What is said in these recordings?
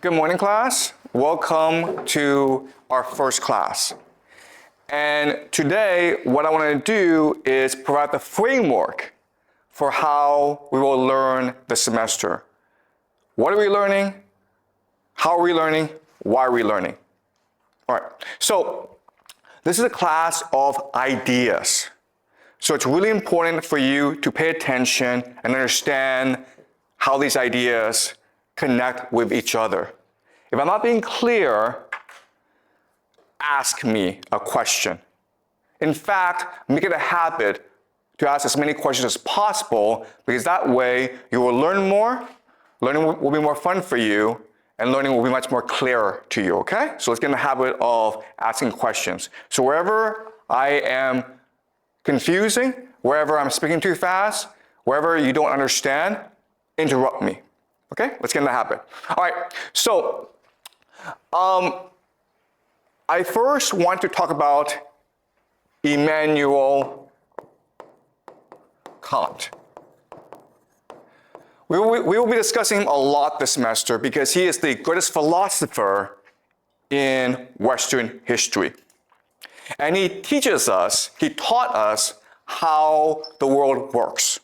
Good morning, class. Welcome to our first class. And today, what I want to do is provide the framework for how we will learn the semester. What are we learning? How are we learning? Why are we learning? All right, so this is a class of ideas. So it's really important for you to pay attention and understand how these ideas connect with each other. If I'm not being clear, ask me a question. In fact, make it a habit to ask as many questions as possible, because that way you will learn more, learning will be more fun for you, and learning will be much more clear to you, okay? So let's get in the habit of asking questions. So wherever I am confusing, wherever I'm speaking too fast, wherever you don't understand, interrupt me. Okay, let's get in the habit. All right, so I first want to talk about Immanuel Kant. We will be discussing him a lot this semester because he is the greatest philosopher in Western history. And he taught us how the world works.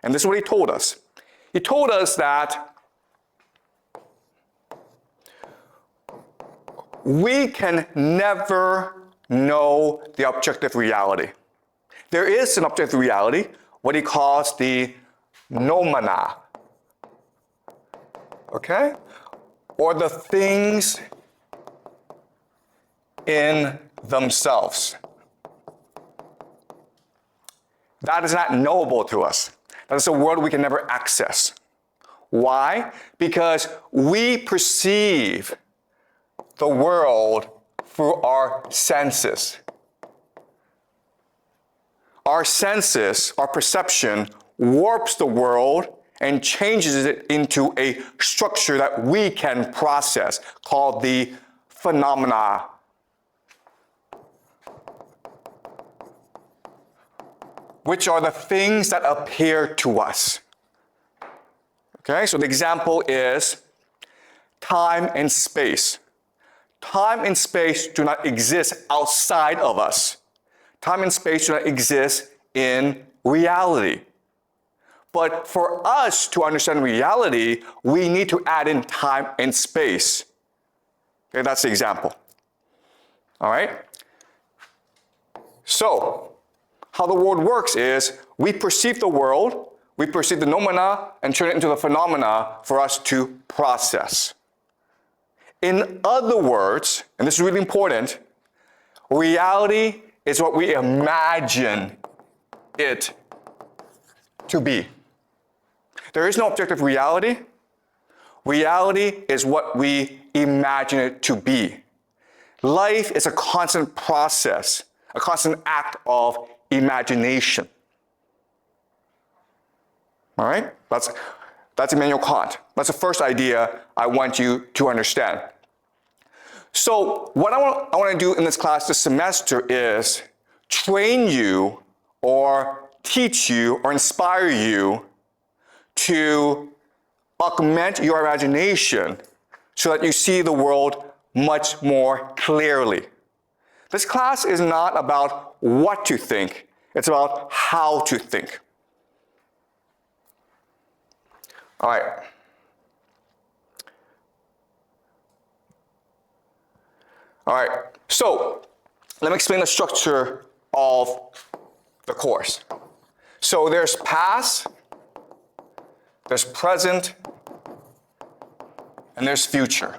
And this is what he told us. He told us that we can never know the objective reality. There is an objective reality, what he calls the noumena, okay? Or the things in themselves. That is not knowable to us. That is a world we can never access. Why? Because we perceive the world through our senses. Our senses, our perception, warps the world and changes it into a structure that we can process, called the phenomena. Which are the things that appear to us. Okay, so the example is time and space. Time and space do not exist outside of us. Time and space do not exist in reality. But for us to understand reality, we need to add in time and space. Okay, that's the example. All right? So, how the world works is we perceive the world, we perceive the noumena and turn it into the phenomena for us to process. In other words, and this is really important, reality is what we imagine it to be. There is no objective reality. Reality is what we imagine it to be. Life is a constant process, a constant act of imagination. All right? That's Immanuel Kant. That's the first idea I want you to understand. So what I want to do in this class this semester is train you or teach you or inspire you to augment your imagination so that you see the world much more clearly. This class is not about what to think, it's about how to think. All right. All right, so let me explain the structure of the course. So there's past, there's present, and there's future.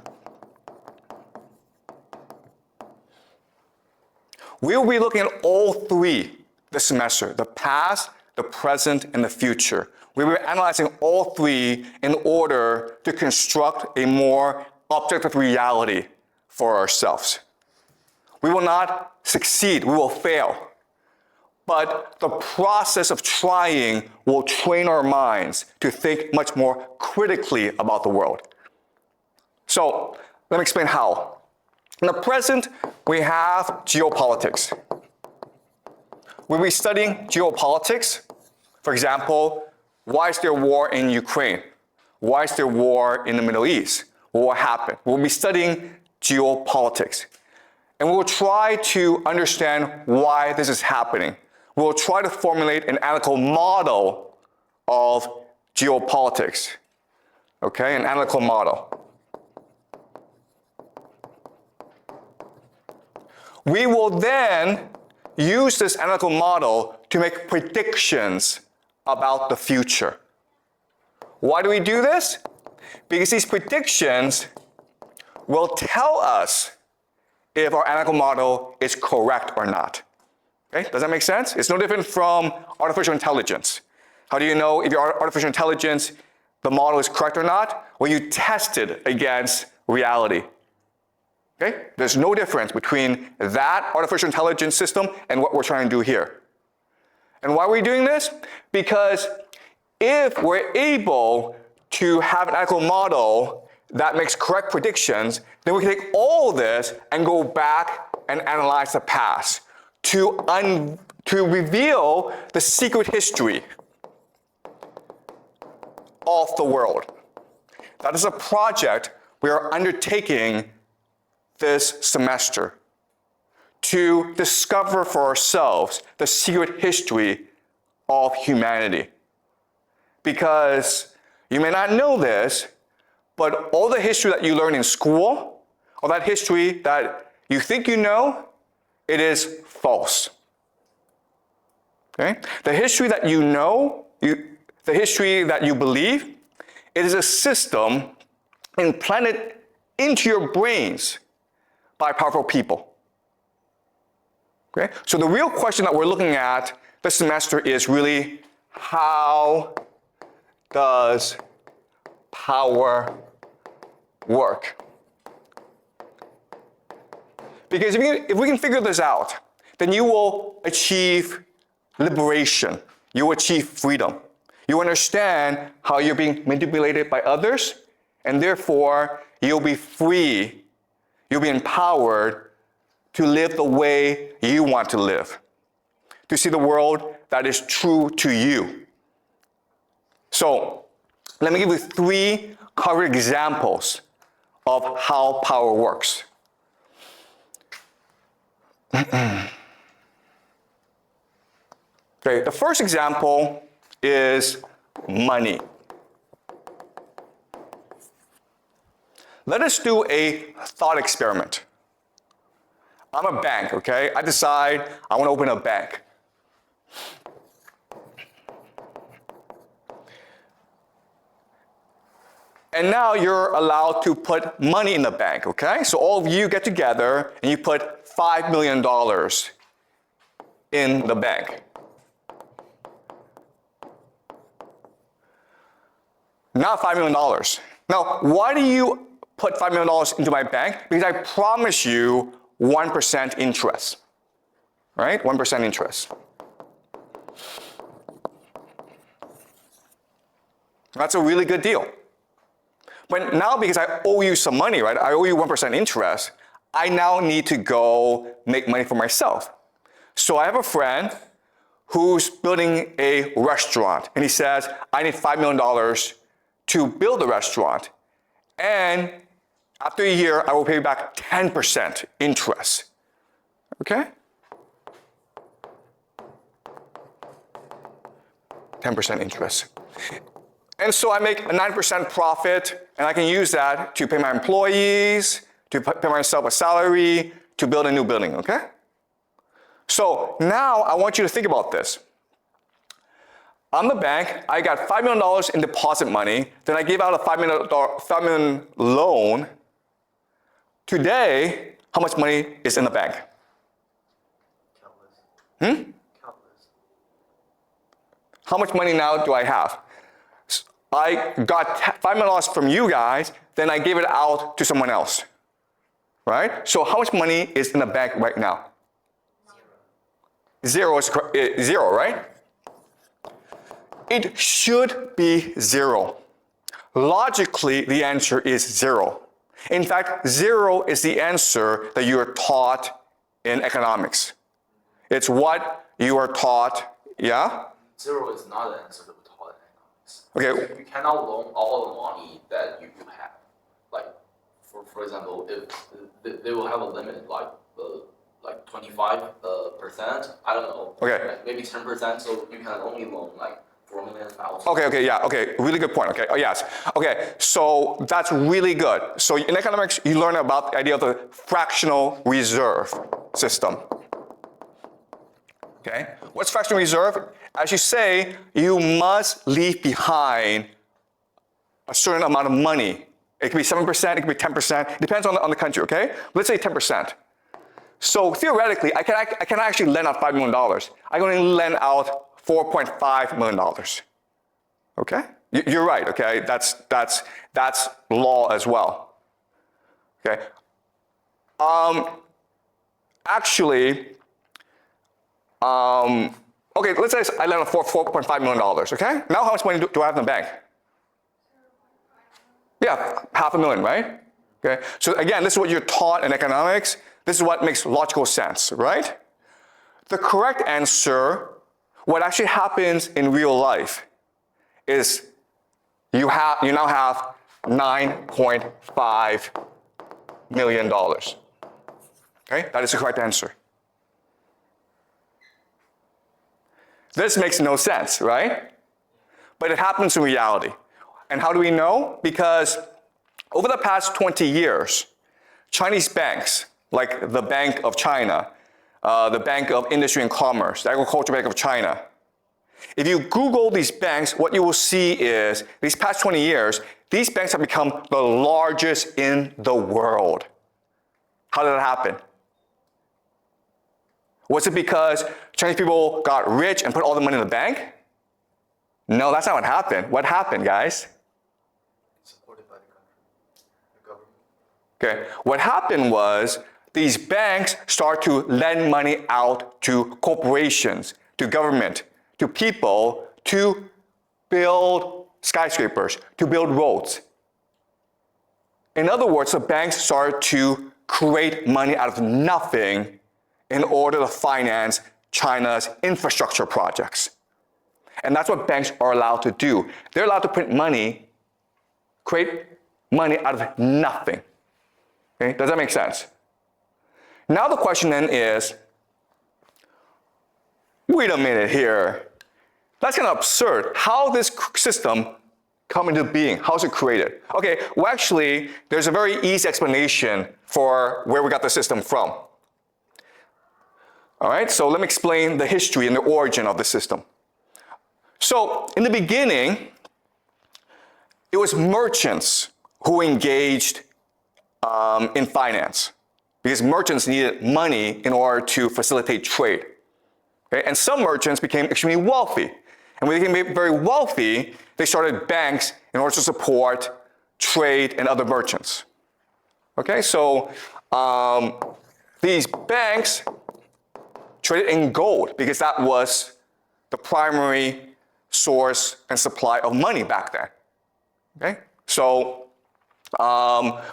We'll be looking at all three this semester, the past, the present, and the future. We will be analyzing all three in order to construct a more objective reality for ourselves. We will not succeed, we will fail. But the process of trying will train our minds to think much more critically about the world. So let me explain how. In the present, we have geopolitics. We'll be studying geopolitics. For example, why is there war in Ukraine? Why is there war in the Middle East? what will happen. We'll be studying geopolitics. And we'll try to understand why this is happening. We'll try to formulate an analytical model of geopolitics. Okay, an analytical model. We will then use this analytical model to make predictions about the future. Why do we do this? Because these predictions will tell us if our analytical model is correct or not. Okay, does that make sense? It's no different from artificial intelligence. How do you know if your artificial intelligence, the model is correct or not? Well, you test it against reality. Okay? There's no difference between that artificial intelligence system and what we're trying to do here. And why are we doing this? Because if we're able to have an analytical model that makes correct predictions, then we can take all this and go back and analyze the past to reveal the secret history of the world. That is a project we are undertaking this semester to discover for ourselves the secret history of humanity. Because you may not know this, but all the history that you learn in school, all that history that you think you know, it is false. Okay? The history that you know, the history that you believe, it is a system implanted into your brains by powerful people. Okay? So the real question that we're looking at this semester is really, how does power work? Because if we can figure this out, then you will achieve liberation. You will achieve freedom. You understand how you're being manipulated by others, and therefore you'll be free. You'll be empowered to live the way you want to live, to see the world that is true to you. So, let me give you 3 concrete examples of how power works. Okay, the first example is money. Let us do a thought experiment. I'm a bank, okay? I decide I want to open a bank. And now you're allowed to put money in the bank, okay? So all of you get together and you put $5 million in the bank. Not $5 million. Now, why do you put $5 million into my bank? Because I promise you 1% interest, right? 1% interest. That's a really good deal. But now, because I owe you some money, right? I owe you 1% interest. I now need to go make money for myself. So I have a friend who's building a restaurant, and he says, I need $5 million to build the restaurant. And after a year, I will pay back 10% interest. Okay? 10% interest. And so I make a 9% profit, and I can use that to pay my employees, to pay myself a salary, to build a new building, okay? So now I want you to think about this. I'm the bank, I got $5 million in deposit money, then I gave out a $5 million loan. Today, how much money is in the bank? Countless. How much money now do I have? I got $5 million from you guys, then I gave it out to someone else, right? So how much money is in the bank right now? Zero is zero, right? It should be zero. Logically, the answer is zero. In fact, zero is the answer that you are taught in economics. It's what you are taught, yeah? Zero is not the answer that we taught in economics. Okay. You cannot loan all the money that you have. Like, for example, if they will have a limit like 25%, I don't know. Okay. Maybe 10%, so you can only loan like 4 million out. Okay, yeah, okay, really good point, okay, oh yes. Okay, so that's really good. So in economics, you learn about the idea of the fractional reserve system. Okay, what's fractional reserve? As you say, you must leave behind a certain amount of money. It could be 7%, it could be 10%, it depends on the country, okay? Let's say 10%. So theoretically, I can actually lend out $5 million. I can only lend out $4.5 million. Okay? You're right, okay? That's law as well. Okay? Actually, okay, let's say I lend out $4.5 million, okay? Now how much money do I have in the bank? Yeah, $500,000, right? Okay, so again, this is what you're taught in economics. This is what makes logical sense, right? The correct answer, what actually happens in real life, is you now have $9.5 million. Okay, that is the correct answer. This makes no sense, right? But it happens in reality. And how do we know? Because over the past 20 years, Chinese banks, like the Bank of China, the Bank of Industry and Commerce, the Agricultural Bank of China, if you Google these banks, what you will see is, these past 20 years, these banks have become the largest in the world. How did that happen? Was it because Chinese people got rich and put all the money in the bank? No, that's not what happened. What happened, guys? It's supported by the country, the government. Okay, what happened was these banks start to lend money out to corporations, to government, to people, to build skyscrapers, to build roads. In other words, the banks start to create money out of nothing in order to finance China's infrastructure projects. And that's what banks are allowed to do. They're allowed to print money, create money out of nothing. Okay? Does that make sense? Now the question then is, wait a minute here. That's kind of absurd. How this system come into being? How is it created? Okay, well actually, there's a very easy explanation for where we got the system from. All right, so let me explain the history and the origin of the system. So in the beginning, it was merchants who engaged in finance because merchants needed money in order to facilitate trade. Okay? And some merchants became extremely wealthy. And when they became very wealthy, they started banks in order to support trade and other merchants. Okay, so these banks traded in gold because that was the primary source and supply of money back then. Okay, so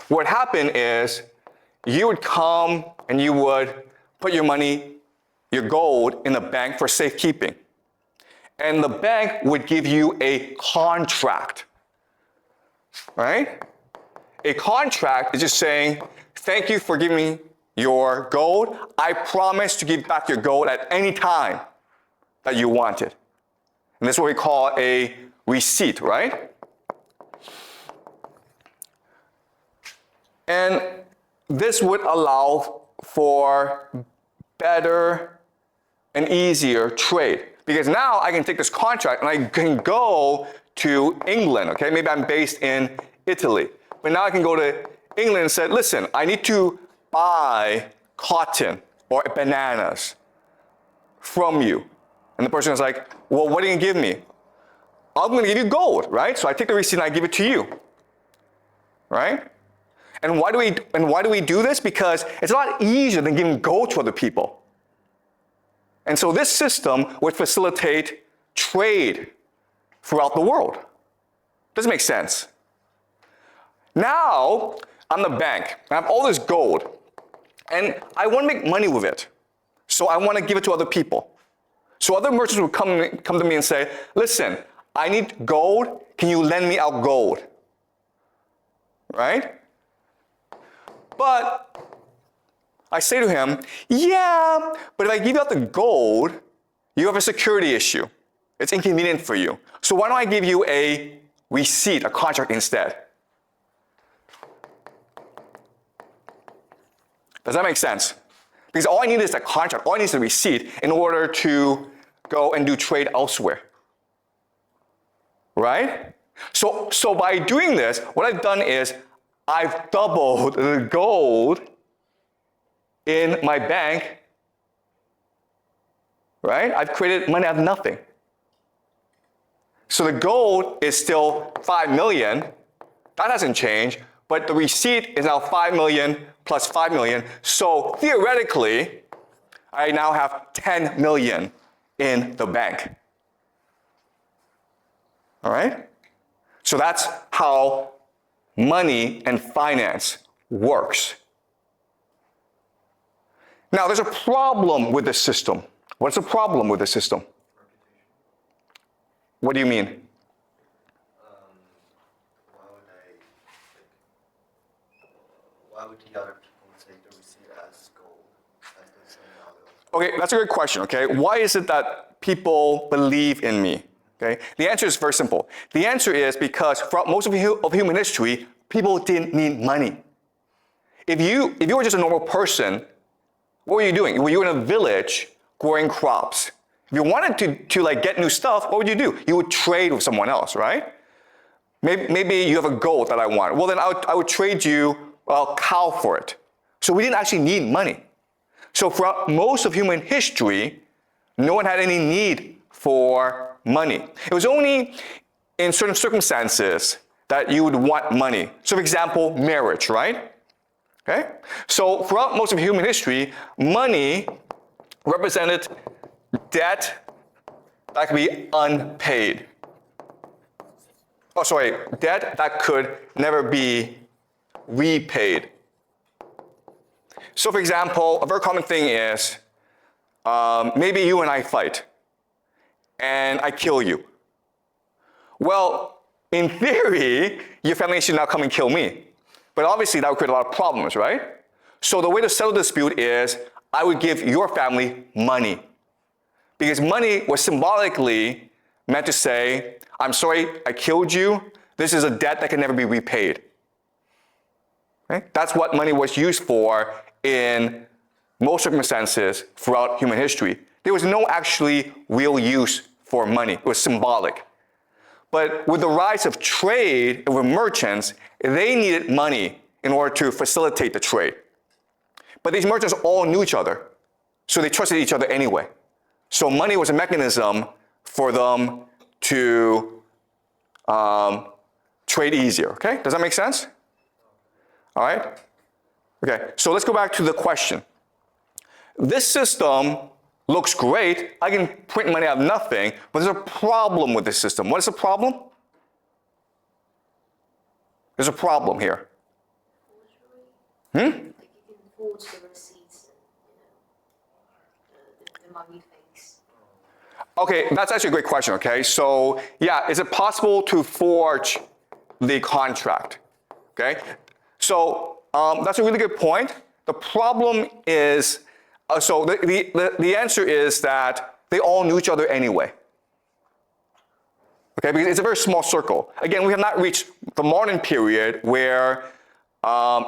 what happened is you would come and you would put your money, your gold, in the bank for safekeeping. And the bank would give you a contract, right? A contract is just saying, thank you for giving me your gold. I promise to give back your gold at any time that you want it. And this is what we call a receipt, right? And this would allow for better and easier trade. Because now I can take this contract and I can go to England, okay? Maybe I'm based in Italy. But now I can go to England and say, listen, I need to buy cotton or bananas from you. And the person is like, well, what are you gonna give me? I'm gonna give you gold, right? So I take the receipt and I give it to you, right? And why do we do this? Because it's a lot easier than giving gold to other people. And so this system would facilitate trade throughout the world. Doesn't make sense. Now, I'm the bank. I have all this gold. And I want to make money with it. So I want to give it to other people. So other merchants would come to me and say, listen, I need gold. Can you lend me out gold? Right? But I say to him, yeah, but if I give you out the gold, you have a security issue. It's inconvenient for you. So why don't I give you a receipt, a contract instead? Does that make sense? Because all I need is a contract, all I need is a receipt in order to go and do trade elsewhere. Right? So by doing this, what I've done is I've doubled the gold in my bank, right? I've created money out of nothing. So the gold is still 5 million. That hasn't changed, but the receipt is now 5 million plus 5 million. So theoretically, I now have 10 million in the bank. All right? So that's how money and finance works. Now, there's a problem with this system. What's the problem with the system? What do you mean? Why would the other people take the receipt as gold? As the same value? Okay, that's a good question, okay? Why is it that people believe in me? Okay? The answer is very simple. The answer is because throughout most of human history, people didn't need money. If you were just a normal person, what were you doing? Were you in a village growing crops? If you wanted to like get new stuff, what would you do? You would trade with someone else, right? Maybe you have a goat that I want. Well, then I would trade you a cow for it. So we didn't actually need money. So for most of human history, no one had any need for money. It was only in certain circumstances that you would want money. So for example, marriage, right? Okay? So throughout most of human history, money represented debt that could be unpaid. Oh, sorry, debt that could never be repaid. So for example, a very common thing is maybe you and I fight and I kill you. Well, in theory, your family should now come and kill me. But obviously that would create a lot of problems, right? So the way to settle the dispute is I would give your family money. Because money was symbolically meant to say, I'm sorry, I killed you. This is a debt that can never be repaid. Right? That's what money was used for in most circumstances throughout human history. There was no actually real use for money. It was symbolic. But with the rise of trade and with merchants, they needed money in order to facilitate the trade. But these merchants all knew each other, so they trusted each other anyway. So money was a mechanism for them to trade easier, okay? Does that make sense? All right? Okay, so let's go back to the question. This system looks great. I can print money out of nothing, but there's a problem with this system. What is the problem? There's a problem here. Like you can forge the receipts and, there might be fakes. Okay, that's actually a great question, okay? So, yeah, is it possible to forge the contract? Okay? So, that's a really good point. The problem is, so the answer is that they all knew each other anyway. Okay, because it's a very small circle. Again, we have not reached the modern period where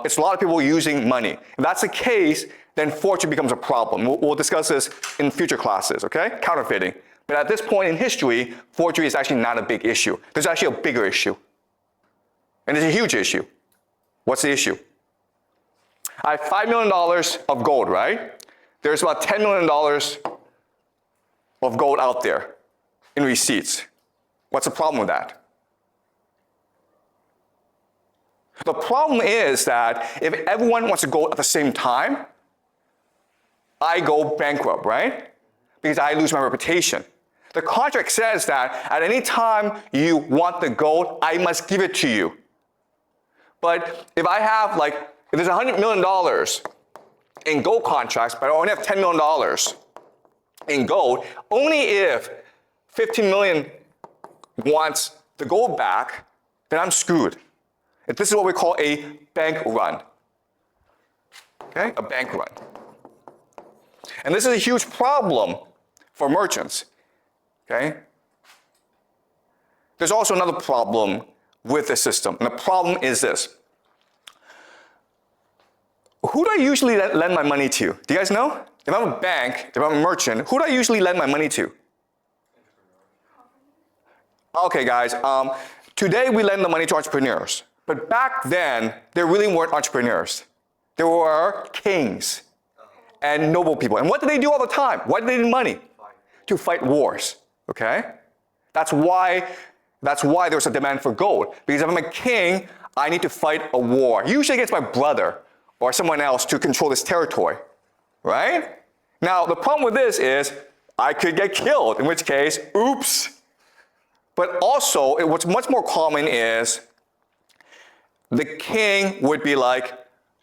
it's a lot of people using money. If that's the case, then forgery becomes a problem. We'll discuss this in future classes, okay? Counterfeiting. But at this point in history, forgery is actually not a big issue. There's actually a bigger issue. And it's a huge issue. What's the issue? I have $5 million of gold, right? There's about $10 million of gold out there in receipts. What's the problem with that? The problem is that if everyone wants to gold at the same time, I go bankrupt, right? Because I lose my reputation. The contract says that at any time you want the gold, I must give it to you. But if I have if there's $100 million in gold contracts, but I only have $10 million in gold, only if 15 million wants the gold back, then I'm screwed. This is what we call a bank run. Okay, a bank run. And this is a huge problem for merchants. Okay? There's also another problem with the system, and the problem is this. Who do I usually lend my money to? Do you guys know? If I'm a bank, if I'm a merchant, who do I usually lend my money to? Okay, guys, today we lend the money to entrepreneurs. But back then, there really weren't entrepreneurs. There were kings and noble people. And what did they do all the time? Why did they need money? To fight wars, okay? That's why there was a demand for gold. Because if I'm a king, I need to fight a war, usually against my brother or someone else to control this territory, right? Now, the problem with this is I could get killed, in which case, oops. But also, what's much more common is the king would be like,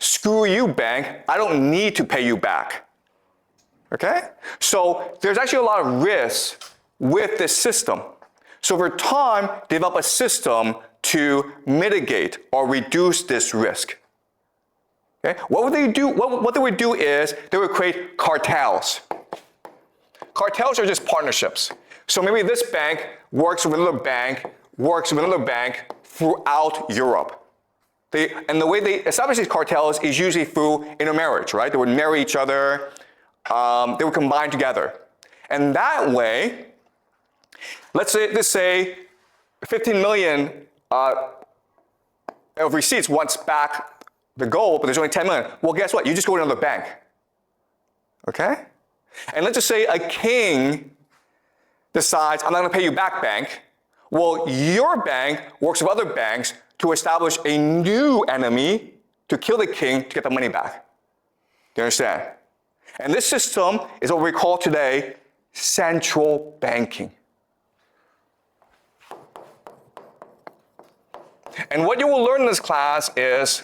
screw you, bank, I don't need to pay you back. Okay? So there's actually a lot of risks with this system. So over time, develop a system to mitigate or reduce this risk. Okay? What would they do? What they would do is they would create cartels. Cartels are just partnerships. So maybe this bank works with another bank, throughout Europe. And the way they establish these cartels is usually through intermarriage, right? They would marry each other, they would combine together. And that way, let's say 15 million of receipts wants back the gold, but there's only 10 million. Well, guess what? You just go to another bank. Okay? And let's just say a king decides, I'm not going to pay you back, bank. Well, your bank works with other banks to establish a new enemy to kill the king to get the money back. Do you understand? And this system is what we call today central banking. And what you will learn in this class is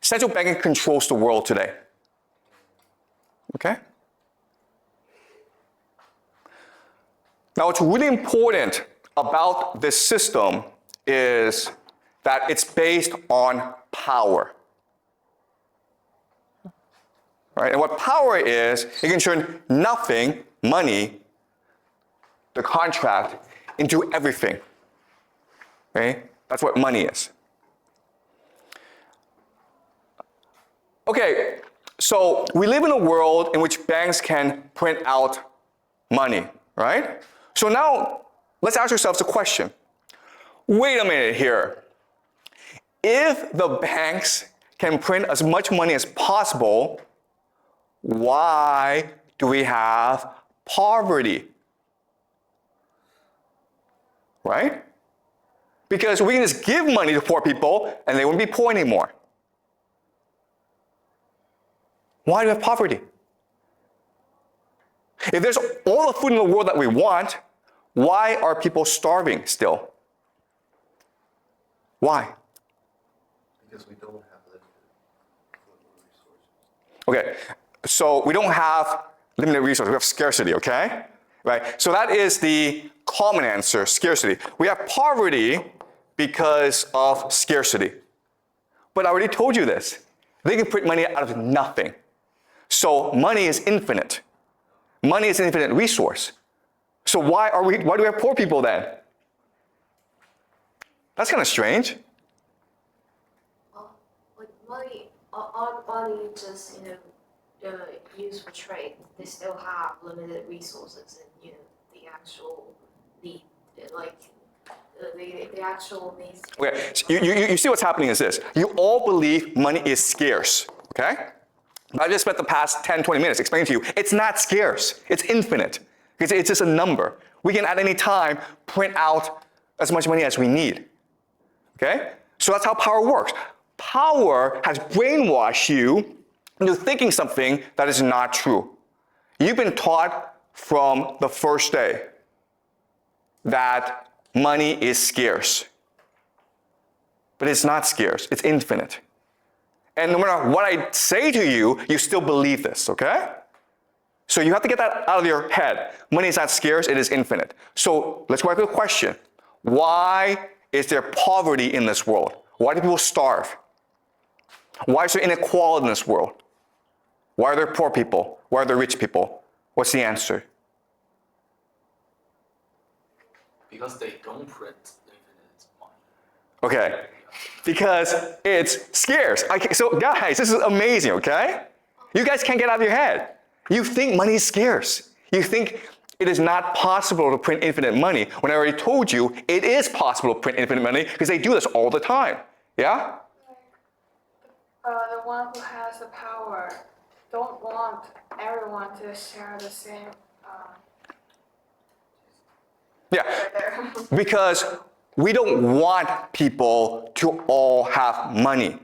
central banking controls the world today. Okay? Now, what's really important about this system is that it's based on power. Right? And what power is, it can turn nothing, money, the contract, into everything. Okay? That's what money is. Okay, so we live in a world in which banks can print out money, right? So now, let's ask ourselves a question. Wait a minute here. If the banks can print as much money as possible, why do we have poverty? Right? Because we can just give money to poor people and they wouldn't be poor anymore. Why do we have poverty? If there's all the food in the world that we want, why are people starving still? Why? Because we don't have limited resources. Okay, so we don't have limited resources, we have scarcity, okay? Right, so that is the common answer, scarcity. We have poverty because of scarcity. But I already told you this. They can print money out of nothing. So money is infinite. Money is an infinite resource. So why do we have poor people then? That's kind of strange. Like money, aren't money just, used for trade? They still have limited resources and, the actual need, the actual needs. Okay, so you see what's happening is this. You all believe money is scarce, okay? But I just spent the past 10, 20 minutes explaining to you, it's not scarce, it's infinite. It's just a number. We can at any time print out as much money as we need, okay? So that's how power works. Power has brainwashed you into thinking something that is not true. You've been taught from the first day that money is scarce. But it's not scarce, it's infinite. And no matter what I say to you, you still believe this, okay? So you have to get that out of your head. Money is not scarce, it is infinite. So let's go back to the question. Why is there poverty in this world? Why do people starve? Why is there inequality in this world? Why are there poor people? Why are there rich people? What's the answer? Because they don't print infinite money. Okay, because it's scarce. So guys, this is amazing, okay? You guys can't get out of your head. You think money is scarce. You think it is not possible to print infinite money, when I already told you it is possible to print infinite money because they do this all the time. Yeah? The one who has the power don't want everyone to share the same. Yeah, There. because we don't want people to all have money.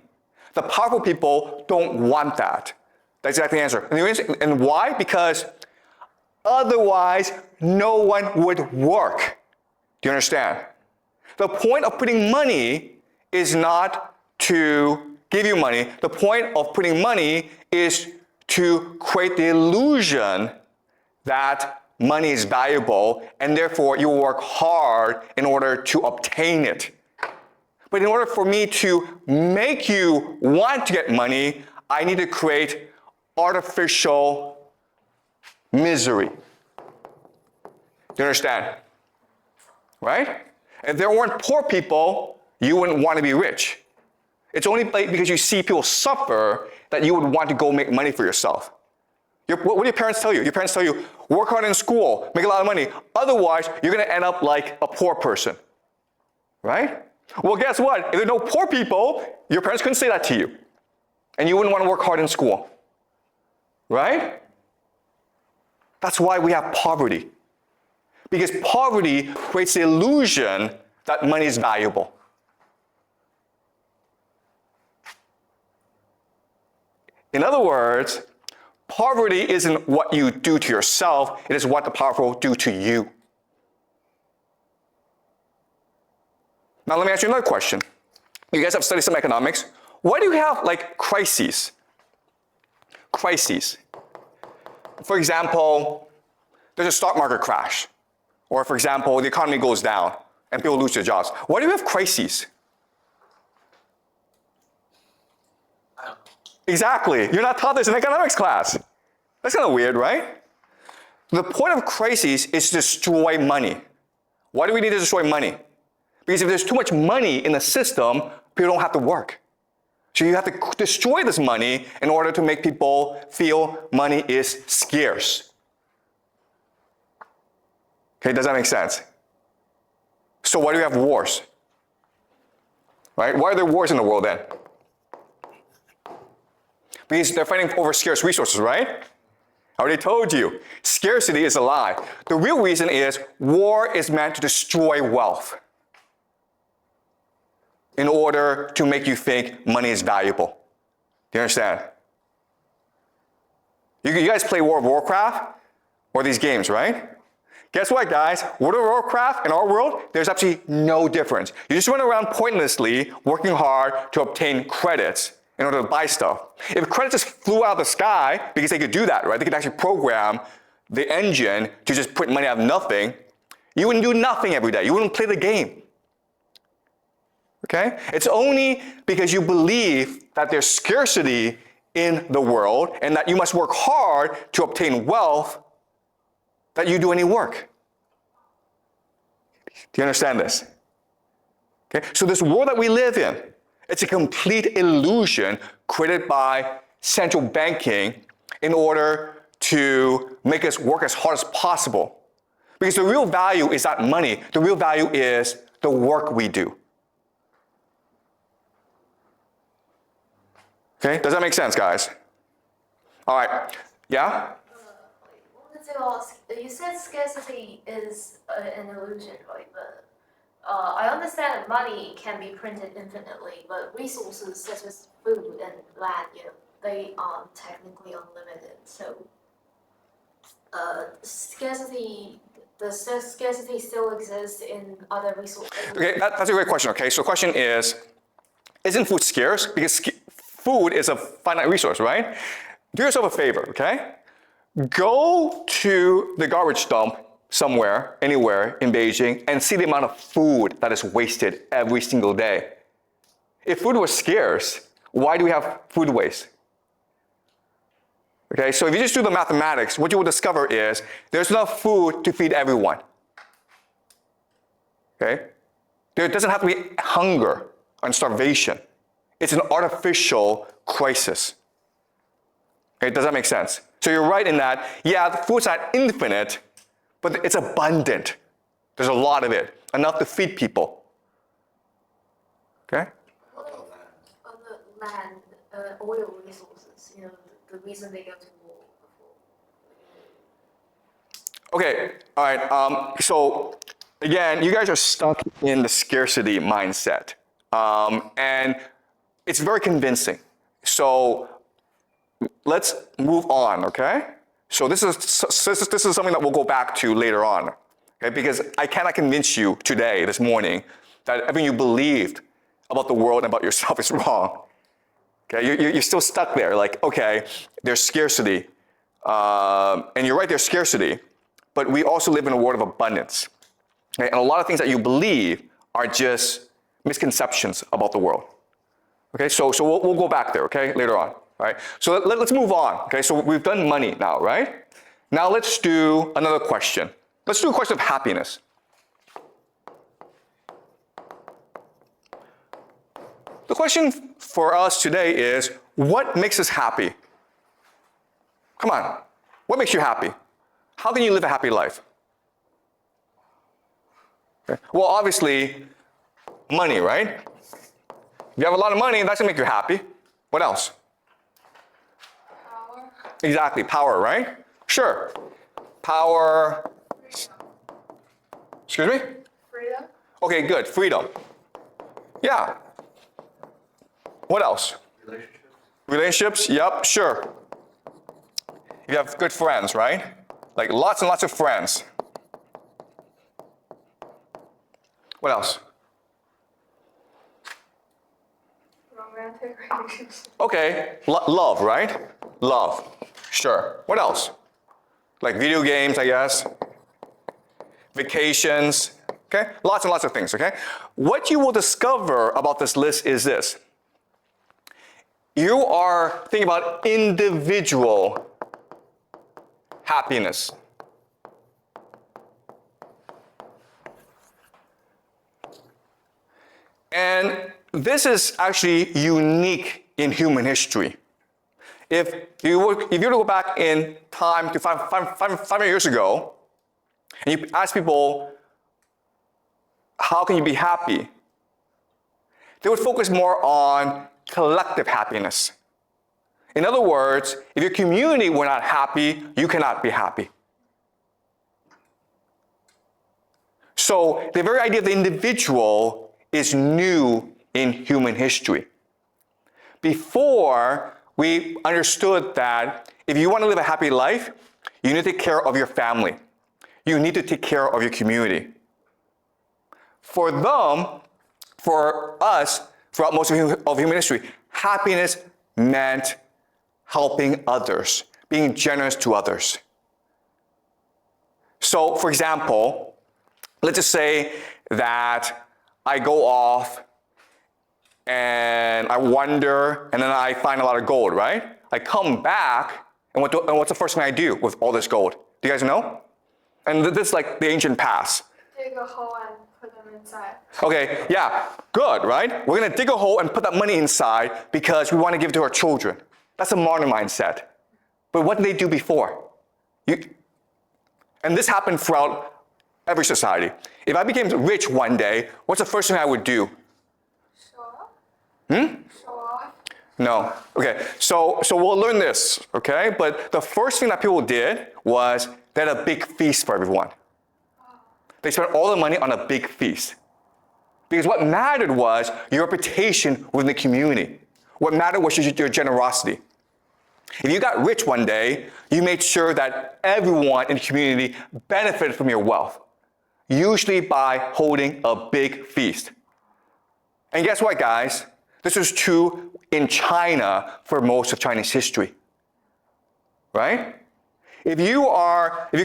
The powerful people don't want that. That's exactly the answer. And why? Because otherwise, no one would work. Do you understand? The point of putting money is not to give you money. The point of putting money is to create the illusion that money is valuable, and therefore you will work hard in order to obtain it. But in order for me to make you want to get money, I need to create artificial misery. Do you understand? Right? If there weren't poor people, you wouldn't want to be rich. It's only because you see people suffer that you would want to go make money for yourself. What do your parents tell you? Your parents tell you, work hard in school, make a lot of money. Otherwise, you're going to end up like a poor person. Right? Well, guess what? If there are no poor people, your parents couldn't say that to you. And you wouldn't want to work hard in school. Right? That's why we have poverty. Because poverty creates the illusion that money is valuable. In other words, poverty isn't what you do to yourself, it is what the powerful do to you. Now let me ask you another question. You guys have studied some economics. Why do you have like crises? Crises. For example, there's a stock market crash. Or for example, the economy goes down and people lose their jobs. Why do you have crises? I don't know. Exactly. You're not taught this in economics class. That's kind of weird, right? The point of crises is to destroy money. Why do we need to destroy money? Because if there's too much money in the system, people don't have to work. So you have to destroy this money in order to make people feel money is scarce. Okay, does that make sense? So why do we have wars? Right? Why are there wars in the world then? Because they're fighting over scarce resources, right? I already told you, scarcity is a lie. The real reason is war is meant to destroy wealth in order to make you think money is valuable. Do you understand? You guys play World of Warcraft or these games, right? Guess what, guys? World of Warcraft in our world, there's absolutely no difference. You just run around pointlessly working hard to obtain credits in order to buy stuff. If credits just flew out of the sky, because they could do that, right? They could actually program the engine to just put money out of nothing, you wouldn't do nothing every day. You wouldn't play the game. Okay? It's only because you believe that there's scarcity in the world and that you must work hard to obtain wealth that you do any work. Do you understand this? Okay? So this world that we live in, it's a complete illusion created by central banking in order to make us work as hard as possible. Because the real value is not money. The real value is the work we do. Okay, does that make sense, guys? All right, yeah? You said scarcity is an illusion, right? But I understand that money can be printed infinitely, but resources such as food and land, they aren't technically unlimited. So scarcity still exists in other resources. Okay, that's a great question, okay? So the question is, isn't food scarce? Because food is a finite resource, right? Do yourself a favor, okay? Go to the garbage dump somewhere, anywhere in Beijing, and see the amount of food that is wasted every single day. If food was scarce, why do we have food waste? Okay, so if you just do the mathematics, what you will discover is there's enough food to feed everyone. Okay? There doesn't have to be hunger and starvation. It's an artificial crisis. Okay, does that make sense? So you're right in that, yeah, the food's not infinite, but it's abundant. There's a lot of it, enough to feed people. Okay? What about land? On the land, oil resources, you know, the reason they go to war before. Okay, all right. So again, you guys are stuck in the scarcity mindset, and it's very convincing. So let's move on. Okay. So this is something that we'll go back to later on. Okay, because I cannot convince you today, this morning, that everything you believed about the world and about yourself is wrong. Okay, you're still stuck there. Like, okay, there's scarcity, and you're right, there's scarcity. But we also live in a world of abundance. Okay? And a lot of things that you believe are just misconceptions about the world. Okay, so we'll go back there, okay, later on. All right, so let's move on. Okay, so we've done money now, right? Now let's do another question. Let's do a question of happiness. The question for us today is, what makes us happy? Come on, what makes you happy? How can you live a happy life? Okay. Well, obviously, money, right? If you have a lot of money, that's gonna make you happy. What else? Power. Exactly, power, right? Sure. Power. Excuse me? Freedom. Okay, good, freedom. Yeah. What else? Relationships? Relationships, yep, sure. You have good friends, right? Like lots and lots of friends. What else? Romantic relationships. Okay, love, right? Love, sure. What else? Like video games, I guess. Vacations, okay? Lots and lots of things, okay? What you will discover about this list is this. You are thinking about individual happiness. And this is actually unique in human history. If you were to go back in time to 500 years ago, and you ask people, how can you be happy? They would focus more on collective happiness. In other words, if your community were not happy, you cannot be happy. So the very idea of the individual is new in human history. Before, we understood that if you want to live a happy life, you need to take care of your family. You need to take care of your community. For them, for us, throughout most of human history, happiness meant helping others, being generous to others. So, for example, let's just say that I go off and I wander and then I find a lot of gold, right? I come back and what's the first thing I do with all this gold? Do you guys know? And this is like the ancient past. Dig a hole and put them inside. Okay, yeah, good, right? We're gonna dig a hole and put that money inside because we want to give it to our children. That's a modern mindset. But what did they do before? And this happened throughout every society. If I became rich one day, what's the first thing I would do? Show off. Show off. No. Okay, so we'll learn this, okay? But the first thing that people did was they had a big feast for everyone. They spent all the money on a big feast. Because what mattered was your reputation within the community. What mattered was your generosity. If you got rich one day, you made sure that everyone in the community benefited from your wealth, usually by holding a big feast. And guess what, guys? This was true in China for most of Chinese history, right? If you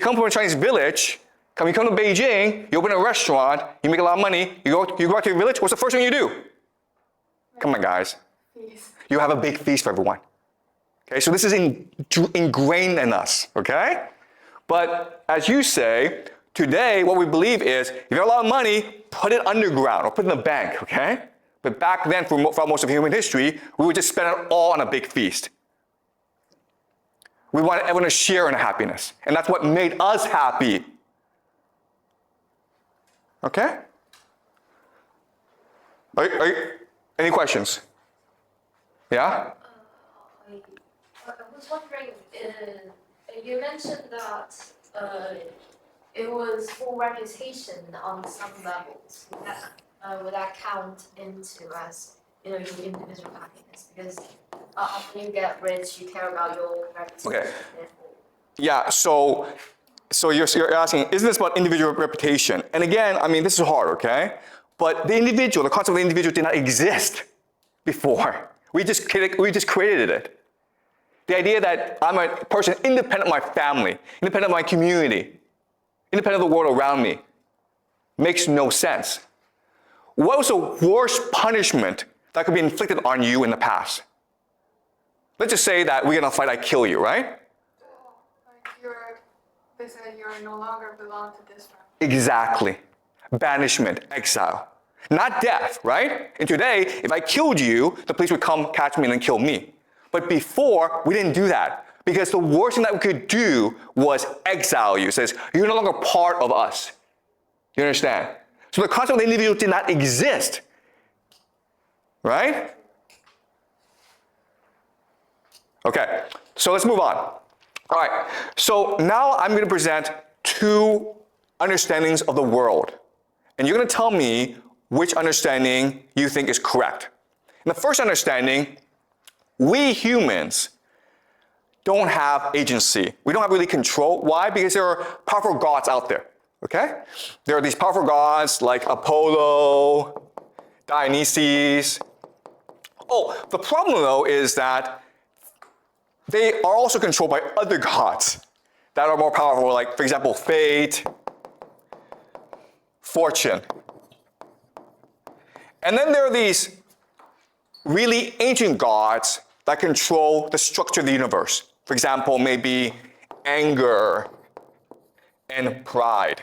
come from a Chinese village, you come to Beijing, you open a restaurant, you make a lot of money, you go out to your village, what's the first thing you do? Come on, guys. Feast. you have a big feast for everyone. Okay, so this is ingrained in us, okay? But as you say, today what we believe is if you have a lot of money, put it underground or put it in the bank, okay? But back then, for most of human history, we would just spend it all on a big feast. We wanted everyone to share in happiness, and that's what made us happy. Okay? Any questions? Yeah? I was wondering, you mentioned that it was for reputation on some levels. Would that count into as your individual happiness? Because after you get rich, you care about your reputation. Okay. Yeah, so you're asking, is this about individual reputation? And again, I mean, this is hard, okay? But the concept of the individual did not exist before. We just created it. The idea that I'm a person independent of my family, independent of my community, independent of the world around me, makes no sense. What was the worst punishment that could be inflicted on you in the past? Let's just say that we're in a fight, I kill you, right? Like they said you no longer belong to this family. Exactly. Banishment, exile. Not death, right? And today, if I killed you, the police would come catch me and then kill me. But before, we didn't do that. Because the worst thing that we could do was exile you. It says, you're no longer part of us. You understand? So the concept of the individual did not exist. Right? Okay, so let's move on. All right, so now I'm going to present two understandings of the world. And you're going to tell me which understanding you think is correct. In the first understanding, we humans don't have agency. We don't have really control. Why? Because there are powerful gods out there, okay? There are these powerful gods like Apollo, Dionysus. Oh, the problem though is that they are also controlled by other gods that are more powerful, like, for example, fate, fortune. And then there are these really ancient gods that control the structure of the universe. For example, maybe anger and pride.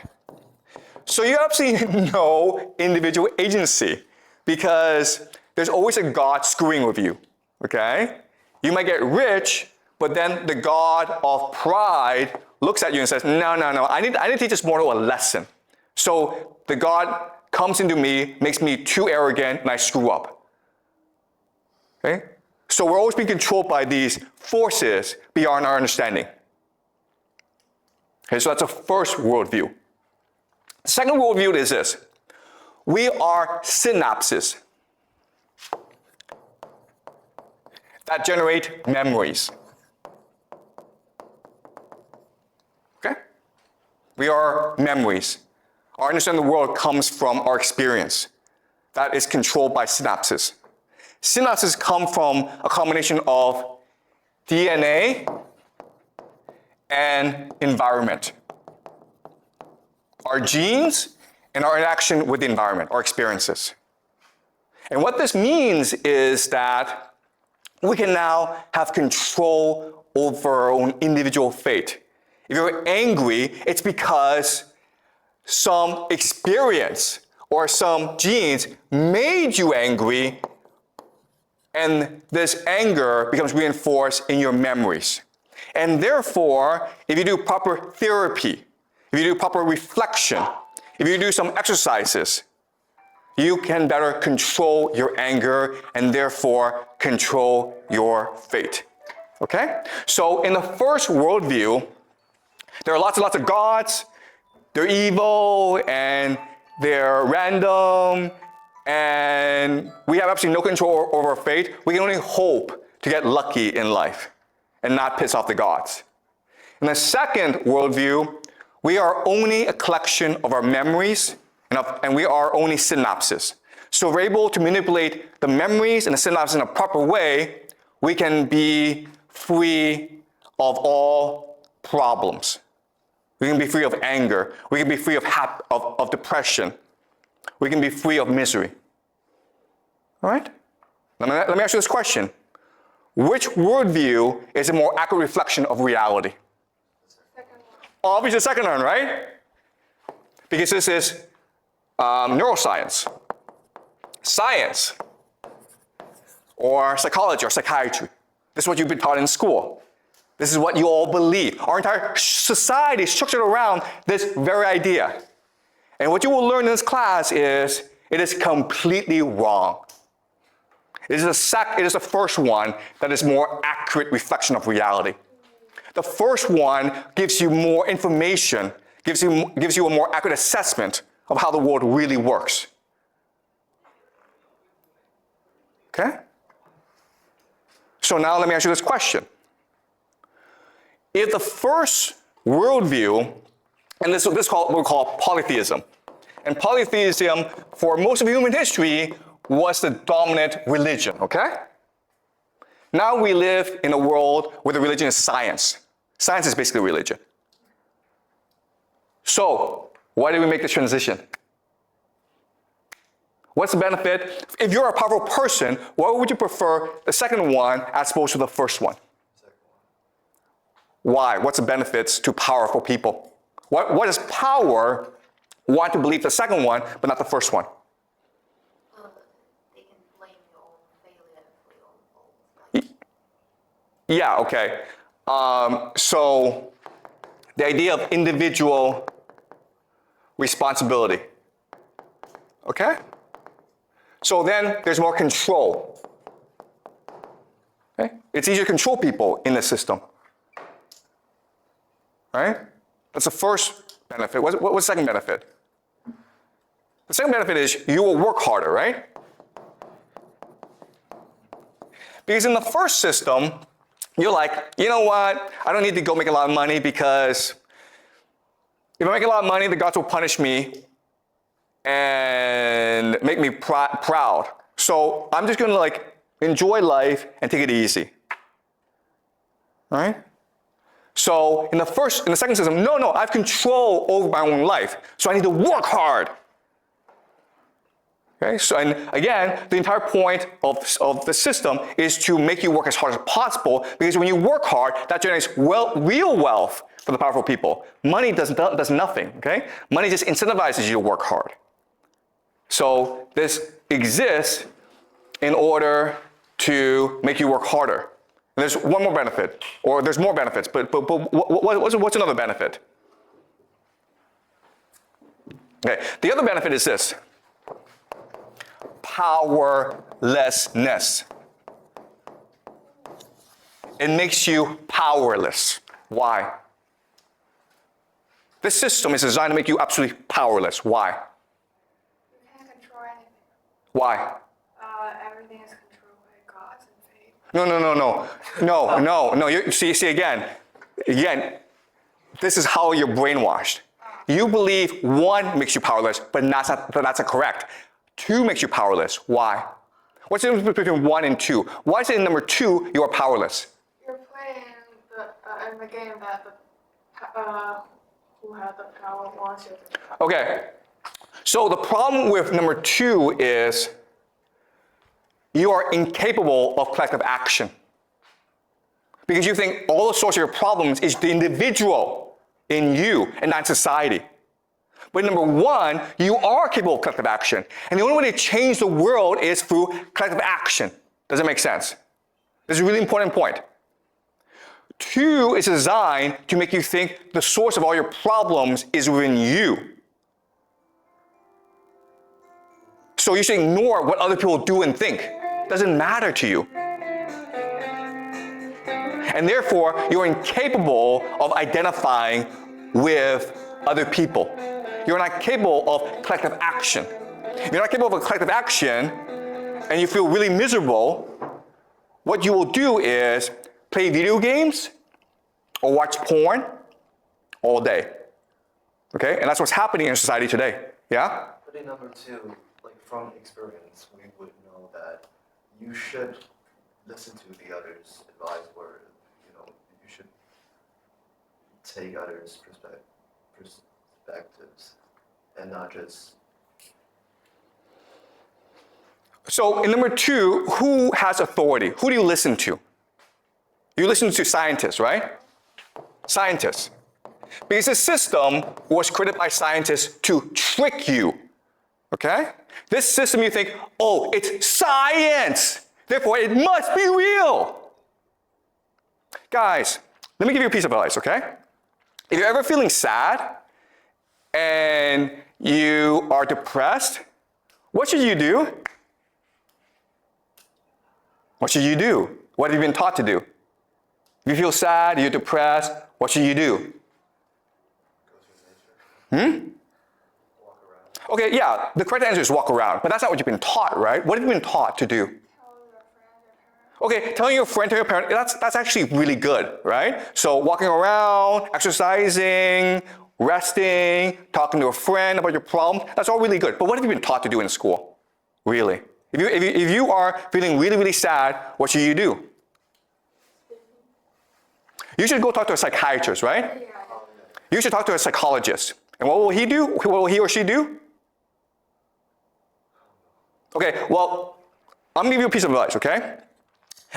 So you have absolutely no individual agency because there's always a god screwing with you, okay? You might get rich, but then the god of pride looks at you and says, no, I need to teach this mortal a lesson. So the god comes into me, makes me too arrogant, and I screw up. Okay? So we're always being controlled by these forces beyond our understanding. Okay, so that's a first worldview. The second worldview is this. We are synapses that generate memories. Okay? We are memories. Our understanding of the world comes from our experience. That is controlled by synapses. Synapses come from a combination of DNA and environment. Our genes and our interaction with the environment, our experiences. And what this means is that we can now have control over our own individual fate. If you're angry, it's because some experience or some genes made you angry, and this anger becomes reinforced in your memories. And therefore, if you do proper therapy, if you do proper reflection, if you do some exercises, you can better control your anger and therefore control your fate. Okay? So in the first worldview, there are lots and lots of gods. They're evil and they're random, and we have absolutely no control over our fate. We can only hope to get lucky in life and not piss off the gods. In the second worldview, we are only a collection of our memories and we are only synapses. So if we're able to manipulate the memories and the synapses in a proper way, we can be free of all problems. We can be free of anger. We can be free of depression. We can be free of misery. All right? Let me ask you this question. which worldview is a more accurate reflection of reality? Second one. Obviously the second one, right? Because this is neuroscience, science, or psychology or psychiatry. This is what you've been taught in school. This is what you all believe. Our entire society is structured around this very idea. And what you will learn in this class is it is completely wrong. It is the first one that is more accurate reflection of reality. The first one gives you more information, gives you a more accurate assessment of how the world really works. Okay? So now let me ask you this question. If the first worldview, and this is what we call polytheism, and polytheism for most of human history was the dominant religion, okay? Now we live in a world where the religion is science. Science is basically religion. So, why did we make this transition? What's the benefit? If you're a powerful person, why would you prefer the second one as opposed to the first one? Why? What's the benefits to powerful people? What does power want to believe the second one, but not the first one? They can blame your own failure for your own fault. Yeah, okay. So the idea of individual responsibility. Okay? So then there's more control. Okay? It's easier to control people in the system. Right? That's the first benefit. What's the second benefit? The second benefit is you will work harder, right? Because in the first system, you're like, you know what? I don't need to go make a lot of money because if I make a lot of money, the gods will punish me and make me proud. So I'm just gonna enjoy life and take it easy. All right? So in the second system, no, I have control over my own life. So I need to work hard. Okay, so and again, the entire point of the system is to make you work as hard as possible, because when you work hard, that generates real wealth for the powerful people. Money does nothing, okay? Money just incentivizes you to work hard. So this exists in order to make you work harder. And there's one more benefit, or there's more benefits, but what's another benefit? Okay, the other benefit is this. Powerlessness. It makes you powerless. Why? This system is designed to make you absolutely powerless. Why? You can't control anything. Why? Everything is controlled by gods and fate. No. You see again, this is how you're brainwashed. You believe one makes you powerless, but that's not correct. Two makes you powerless. Why? What's the difference between 1 and 2? Why is it in number 2 you are powerless? You're playing in the game that who has the power wants you to. Okay, so the problem with number 2 is you are incapable of collective action. Because you think all the source of your problems is the individual in you and not society. But number 1, you are capable of collective action. And the only way to change the world is through collective action. Does that make sense? This is a really important point. 2 is designed to make you think the source of all your problems is within you. So you should ignore what other people do and think. It doesn't matter to you. And therefore, you're incapable of identifying with other people. You're not capable of collective action. If you're not capable of collective action and you feel really miserable, what you will do is play video games or watch porn all day. Okay? And that's what's happening in society today. Yeah? But in number 2, from experience, we would know that you should listen to the others' advice, or you should take others' perspectives and not just. So in number 2, who has authority? Who do you listen to? You listen to scientists, right? Scientists. Because this system was created by scientists to trick you, okay? This system you think, oh, it's science, therefore it must be real. Guys, let me give you a piece of advice, okay? If you're ever feeling sad and you are depressed, what should you do? What should you do? What have you been taught to do? If you feel sad, you're depressed, what should you do? Okay, yeah, the correct answer is walk around, but that's not what you've been taught, right? What have you been taught to do? Okay, telling your friend, telling your parent, that's actually really good, right? So walking around, exercising, resting, talking to a friend about your problem, that's all really good. But what have you been taught to do in school? Really? If you are feeling really, really sad, what should you do? You should go talk to a psychiatrist, right? You should talk to a psychologist. And what will he do? What will he or she do? Okay, well, I'm gonna give you a piece of advice, okay?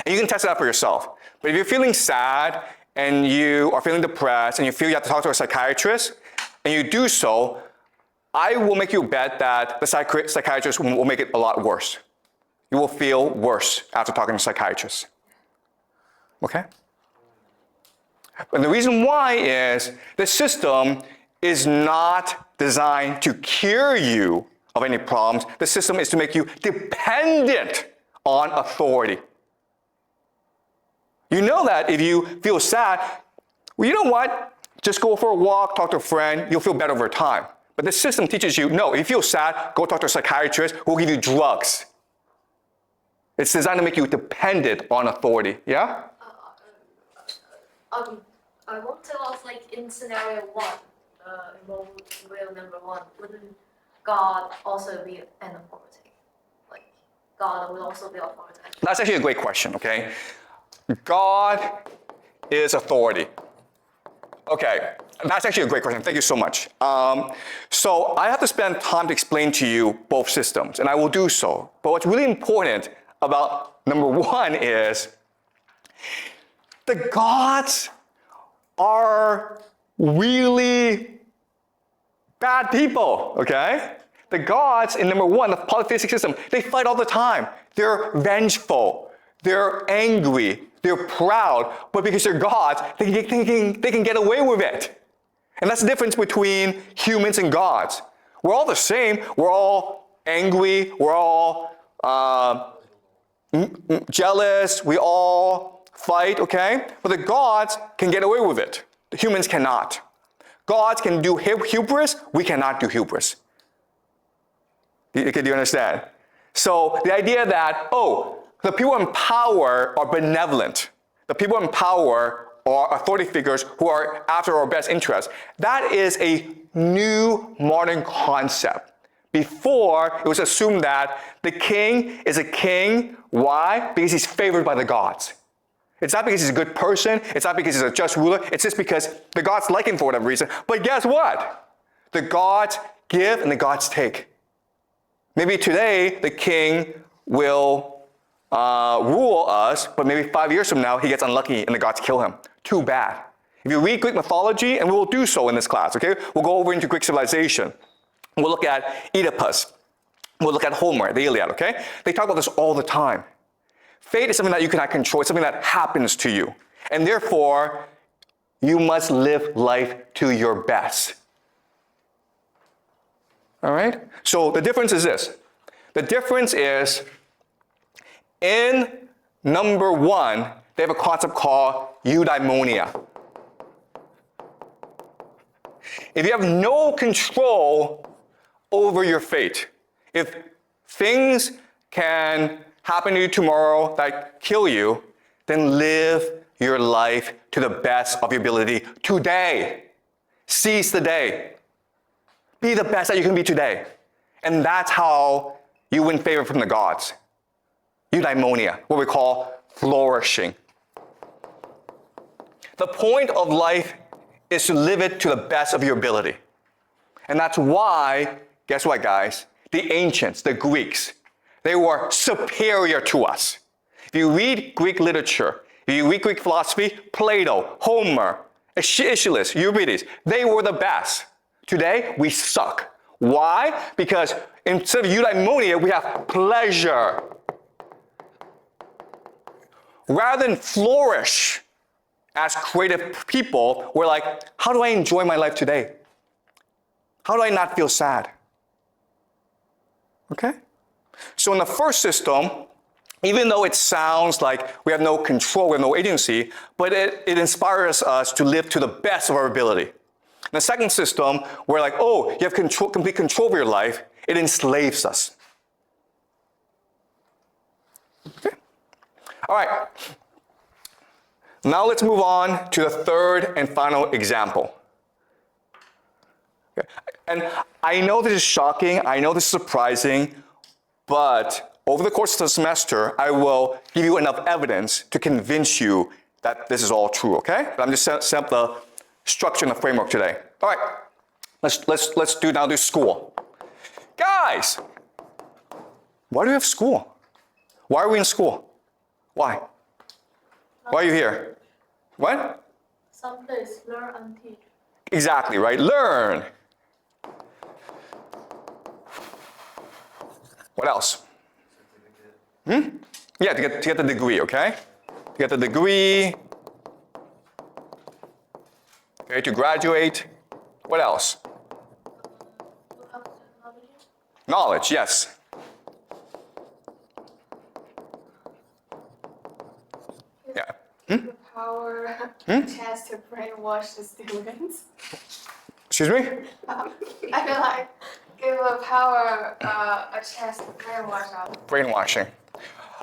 And you can test it out for yourself. But if you're feeling sad and you are feeling depressed and you feel you have to talk to a psychiatrist, and you do so, I will make you a bet that the psychiatrist will make it a lot worse. You will feel worse after talking to a psychiatrist. Okay? And the reason why is the system is not designed to cure you of any problems. The system is to make you dependent on authority. You know that if you feel sad, well, you know what? Just go for a walk, talk to a friend, you'll feel better over time. But the system teaches you, no, if you feel sad, go talk to a psychiatrist who will give you drugs. It's designed to make you dependent on authority, yeah? I want to ask, like, in scenario one, real number one, wouldn't God also be an authority? Like, God would also be authority. That's actually a great question, okay? God is authority. Okay, that's actually a great question. Thank you so much. So I have to spend time to explain to you both systems, and I will do so. But what's really important about number one is the gods are really bad people, okay? The gods in number one, the polytheistic system, they fight all the time. They're vengeful, they're angry, they're proud, but because they're gods, they can get away with it. And that's the difference between humans and gods. We're all the same. We're all angry. We're all jealous. We all fight, okay? But the gods can get away with it. The humans cannot. Gods can do hubris. We cannot do hubris. Do you understand? So the idea that, oh, the people in power are benevolent. The people in power are authority figures who are after our best interest. That is a new modern concept. Before, it was assumed that the king is a king. Why? Because he's favored by the gods. It's not because he's a good person. It's not because he's a just ruler. It's just because the gods like him for whatever reason. But guess what? The gods give and the gods take. Maybe today, the king will rule us, but maybe 5 years from now, he gets unlucky and the gods kill him. Too bad. If you read Greek mythology, and we will do so in this class, okay? We'll go over into Greek civilization. We'll look at Oedipus. We'll look at Homer, the Iliad, okay? They talk about this all the time. Fate is something that you cannot control. It's something that happens to you. And therefore, you must live life to your best. All right? So the difference is this. The difference is in number one, they have a concept called eudaimonia. If you have no control over your fate, if things can happen to you tomorrow that kill you, then live your life to the best of your ability today. Seize the day. Be the best that you can be today. And that's how you win favor from the gods. Eudaimonia, what we call flourishing. The point of life is to live it to the best of your ability. And that's why, guess what, guys? The ancients, the Greeks, they were superior to us. If you read Greek literature, You read Greek philosophy, Plato, Homer, Aeschylus, Euripides, they were the best. Today, we suck. Why? Because instead of eudaimonia, we have pleasure. Rather than flourish as creative people, we're like, how do I enjoy my life today? How do I not feel sad? Okay? So in the first system, even though it sounds like we have no control, we have no agency, but it inspires us to live to the best of our ability. In the second system, we're like, oh, you have complete control over your life, it enslaves us. Okay? All right. Now let's move on to the third and final example. Okay. And I know this is shocking, I know this is surprising, but over the course of the semester, I will give you enough evidence to convince you that this is all true, okay? But I'm just setting up the structure and the framework today. All right, let's do school. Guys, why do we have school? Why are we in school? Why? Why are you here? What? Someplace learn and teach. Exactly, right? Learn. What else? Yeah, to get the degree, okay? To get the degree. Okay, to graduate. What else? Knowledge, yes. Yeah. The power, chance to brainwash the students. Excuse me? I feel like give a power a chance to brainwash them. Brainwashing.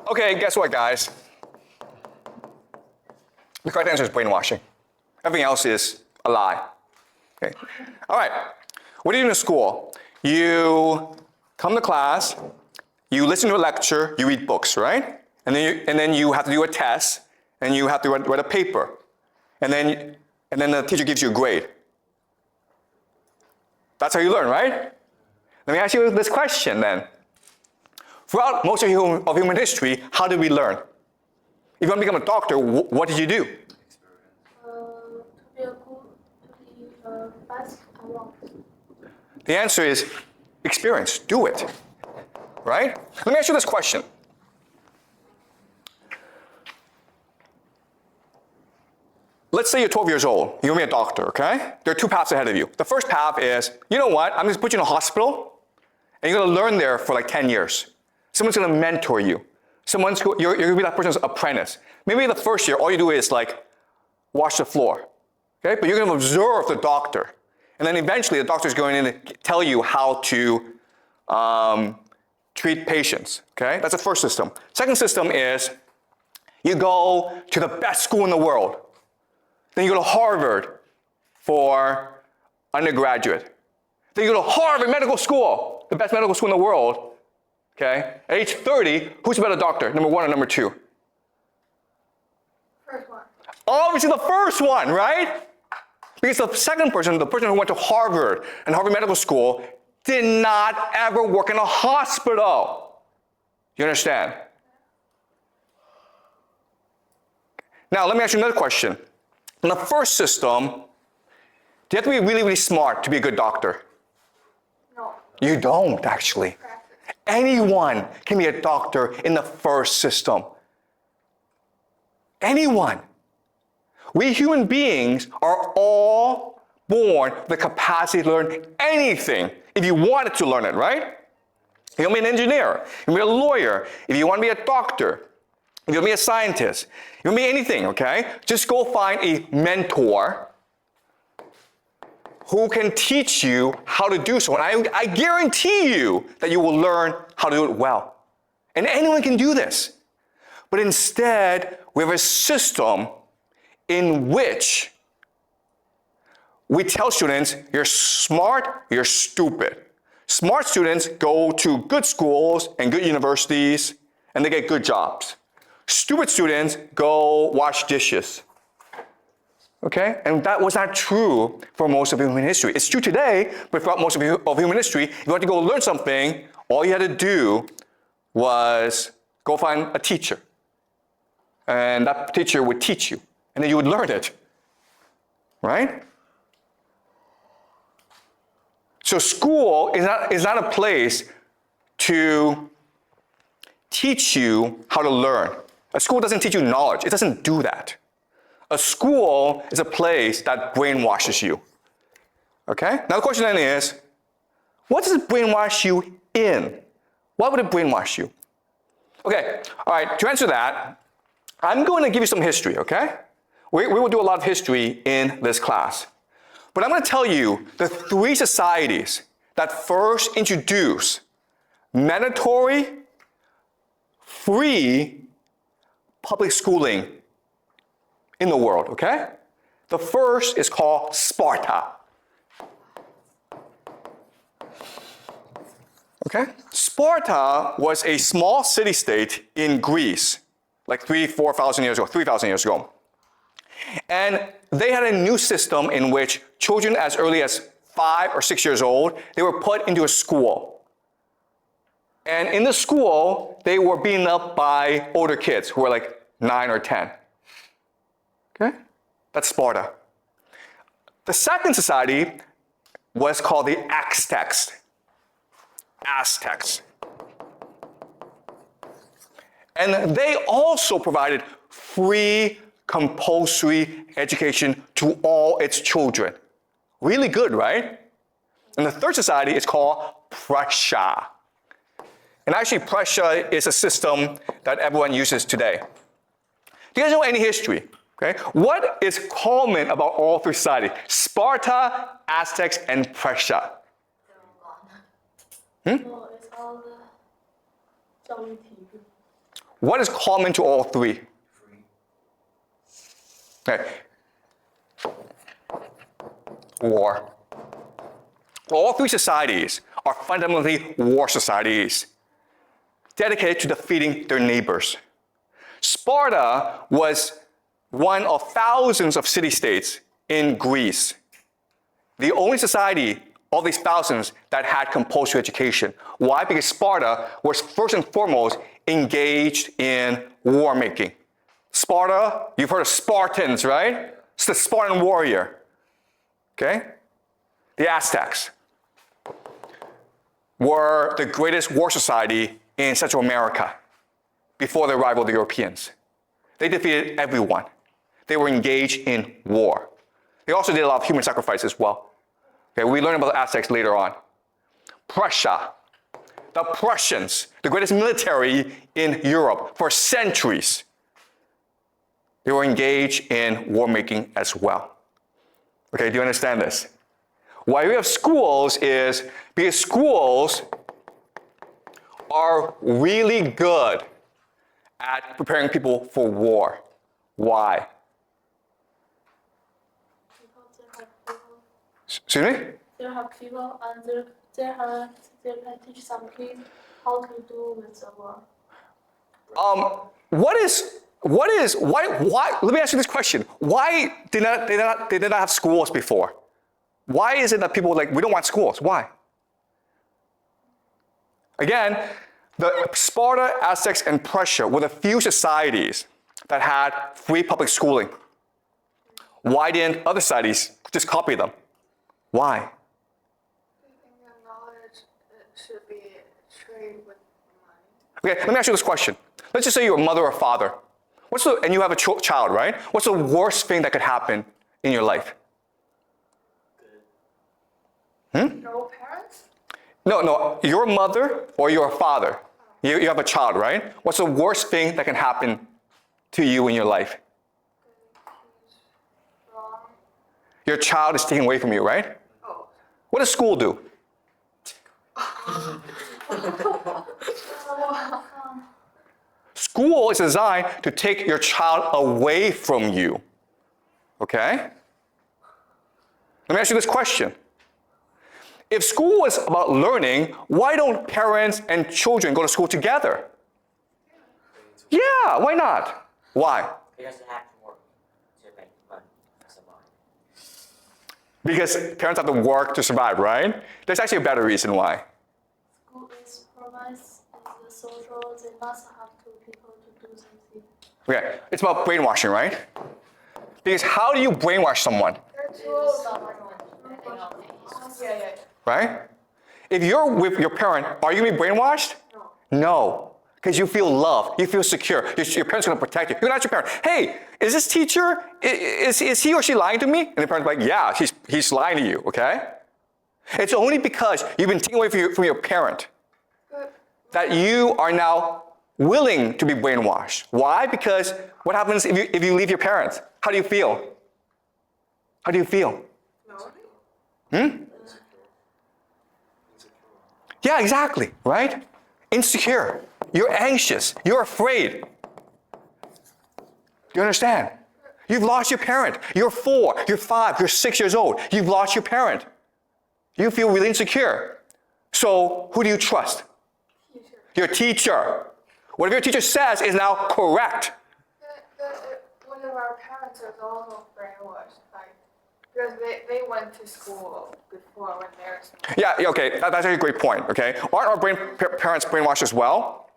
Okay, guess what, guys? The correct answer is brainwashing. Everything else is a lie. Okay. All right. What do you do in school? You come to class, you listen to a lecture, you read books, right? And then you have to do a test, and you have to write a paper. And then the teacher gives you a grade. That's how you learn, right? Let me ask you this question then. Throughout most of human history, how did we learn? If you want to become a doctor, what did you do? To be fast and long. The answer is experience. Do it. Right? Let me ask you this question. Let's say you're 12 years old. You're going to be a doctor, okay? There are two paths ahead of you. The first path is, you know what? I'm going to put you in a hospital, and you're going to learn there for like 10 years. Someone's going to mentor you. You're going to be that person's apprentice. Maybe the first year, all you do is like wash the floor, okay? But you're going to observe the doctor. And then eventually the doctor's going in to tell you how to treat patients, okay? That's the first system. Second system is you go to the best school in the world. Then you go to Harvard for undergraduate. Then you go to Harvard Medical School, the best medical school in the world. Okay? At age 30, who's a better doctor, number one or number two? First one. Obviously the first one, right? Because the second person, the person who went to Harvard and Harvard Medical School, did not ever work in a hospital. You understand? Now, let me ask you another question. In the first system, do you have to be really, really smart to be a good doctor? No. You don't, actually. Practice. Anyone can be a doctor in the first system. Anyone. We human beings are all born with the capacity to learn anything if you wanted to learn it, right? You want to be an engineer, you want to be a lawyer, if you want to be a doctor, if you want to be a scientist, you want to be anything, okay? Just go find a mentor who can teach you how to do so. And I guarantee you that you will learn how to do it well. And anyone can do this. But instead, we have a system in which we tell students, you're smart, you're stupid. Smart students go to good schools and good universities, and they get good jobs. Stupid students go wash dishes. Okay? And that was not true for most of human history. It's true today, but throughout most of human history, if you had to go learn something, all you had to do was go find a teacher. and that teacher would teach you, and then you would learn it, right? So school is not a place to teach you how to learn. A school doesn't teach you knowledge. It doesn't do that. A school is a place that brainwashes you. Okay? Now the question then is, what does it brainwash you in? Why would it brainwash you? Okay, all right, to answer that, I'm going to give you some history, okay? We will do a lot of history in this class. But I'm going to tell you the 3 societies that first introduced mandatory, free public schooling in the world, okay? The first is called Sparta. Okay? Sparta was a small city-state in Greece, like 3,000 years ago. And they had a new system in which children as early as 5 or 6 years old, they were put into a school. And in the school, they were beaten up by older kids who were like 9 or 10. Okay? That's Sparta. The second society was called the Aztecs. And they also provided free compulsory education to all its children. Really good, right? And the third society is called Prussia. And actually, Prussia is a system that everyone uses today. Do you guys know any history? Okay? What is common about all 3 societies? Sparta, Aztecs, and Prussia. No, it's all the 教育体育. What is common to all 3? Okay. War. All 3 societies are fundamentally war societies, dedicated to defeating their neighbors. Sparta was one of thousands of city-states in Greece. The only society of these thousands that had compulsory education. Why? Because Sparta was first and foremost engaged in war making. Sparta, you've heard of Spartans, right? It's the Spartan warrior. Okay? The Aztecs were the greatest war society in Central America before the arrival of the Europeans. They defeated everyone. They were engaged in war. They also did a lot of human sacrifice as well. Okay, we learn about the Aztecs later on. Prussia. The Prussians, the greatest military in Europe for centuries. They were engaged in war making as well. Okay, do you understand this? Why we have schools is because schools are really good at preparing people for war. Why? Excuse me? They have people and they can teach some kids how to do with the war. Why, let me ask you this question. Why did they not have schools before? Why is it that people like, we don't want schools? Why? Again, the Sparta, Aztecs, and Prussia were the few societies that had free public schooling. Why didn't other societies just copy them? Why? I think the knowledge should be traded with money. Okay, let me ask you this question. Let's just say you're a mother or father. And you have a child, right? What's the worst thing that could happen in your life? No parents? No, you're a mother or you're a father. You have a child, right? What's the worst thing that can happen to you in your life? Wrong. Your child is taken away from you, right? Oh. What does school do? School is designed to take your child away from you. Okay? Let me ask you this question. If school is about learning, why don't parents and children go to school together? Yeah, why not? Why? Because they have to work to make money to survive. Because parents have to work to survive, right? There's actually a better reason why. School is provides the social, they must have two people to do something. Okay, it's about brainwashing, right? Because how do you brainwash someone, Yeah. right? If you're with your parent, are you going to be brainwashed? No. Because you feel loved, you feel secure. Your parents are going to protect you. You're going to ask your parent, hey, is this teacher, is he or she lying to me? And the parent's like, yeah, he's lying to you, okay? It's only because you've been taken away from your parent that you are now willing to be brainwashed. Why? Because what happens if you leave your parents? How do you feel? How do you feel? Yeah, exactly, right? Insecure. You're anxious. You're afraid. Do you understand? You've lost your parent. You're 4, you're 5, you're 6 years old. You've lost your parent. You feel really insecure. So who do you trust? Your teacher. Whatever your teacher says is now correct. One of our parents was also brainwashed, like, because they went to school before when they were small. Yeah, okay, that's a great point, okay? Aren't our parents brainwashed as well?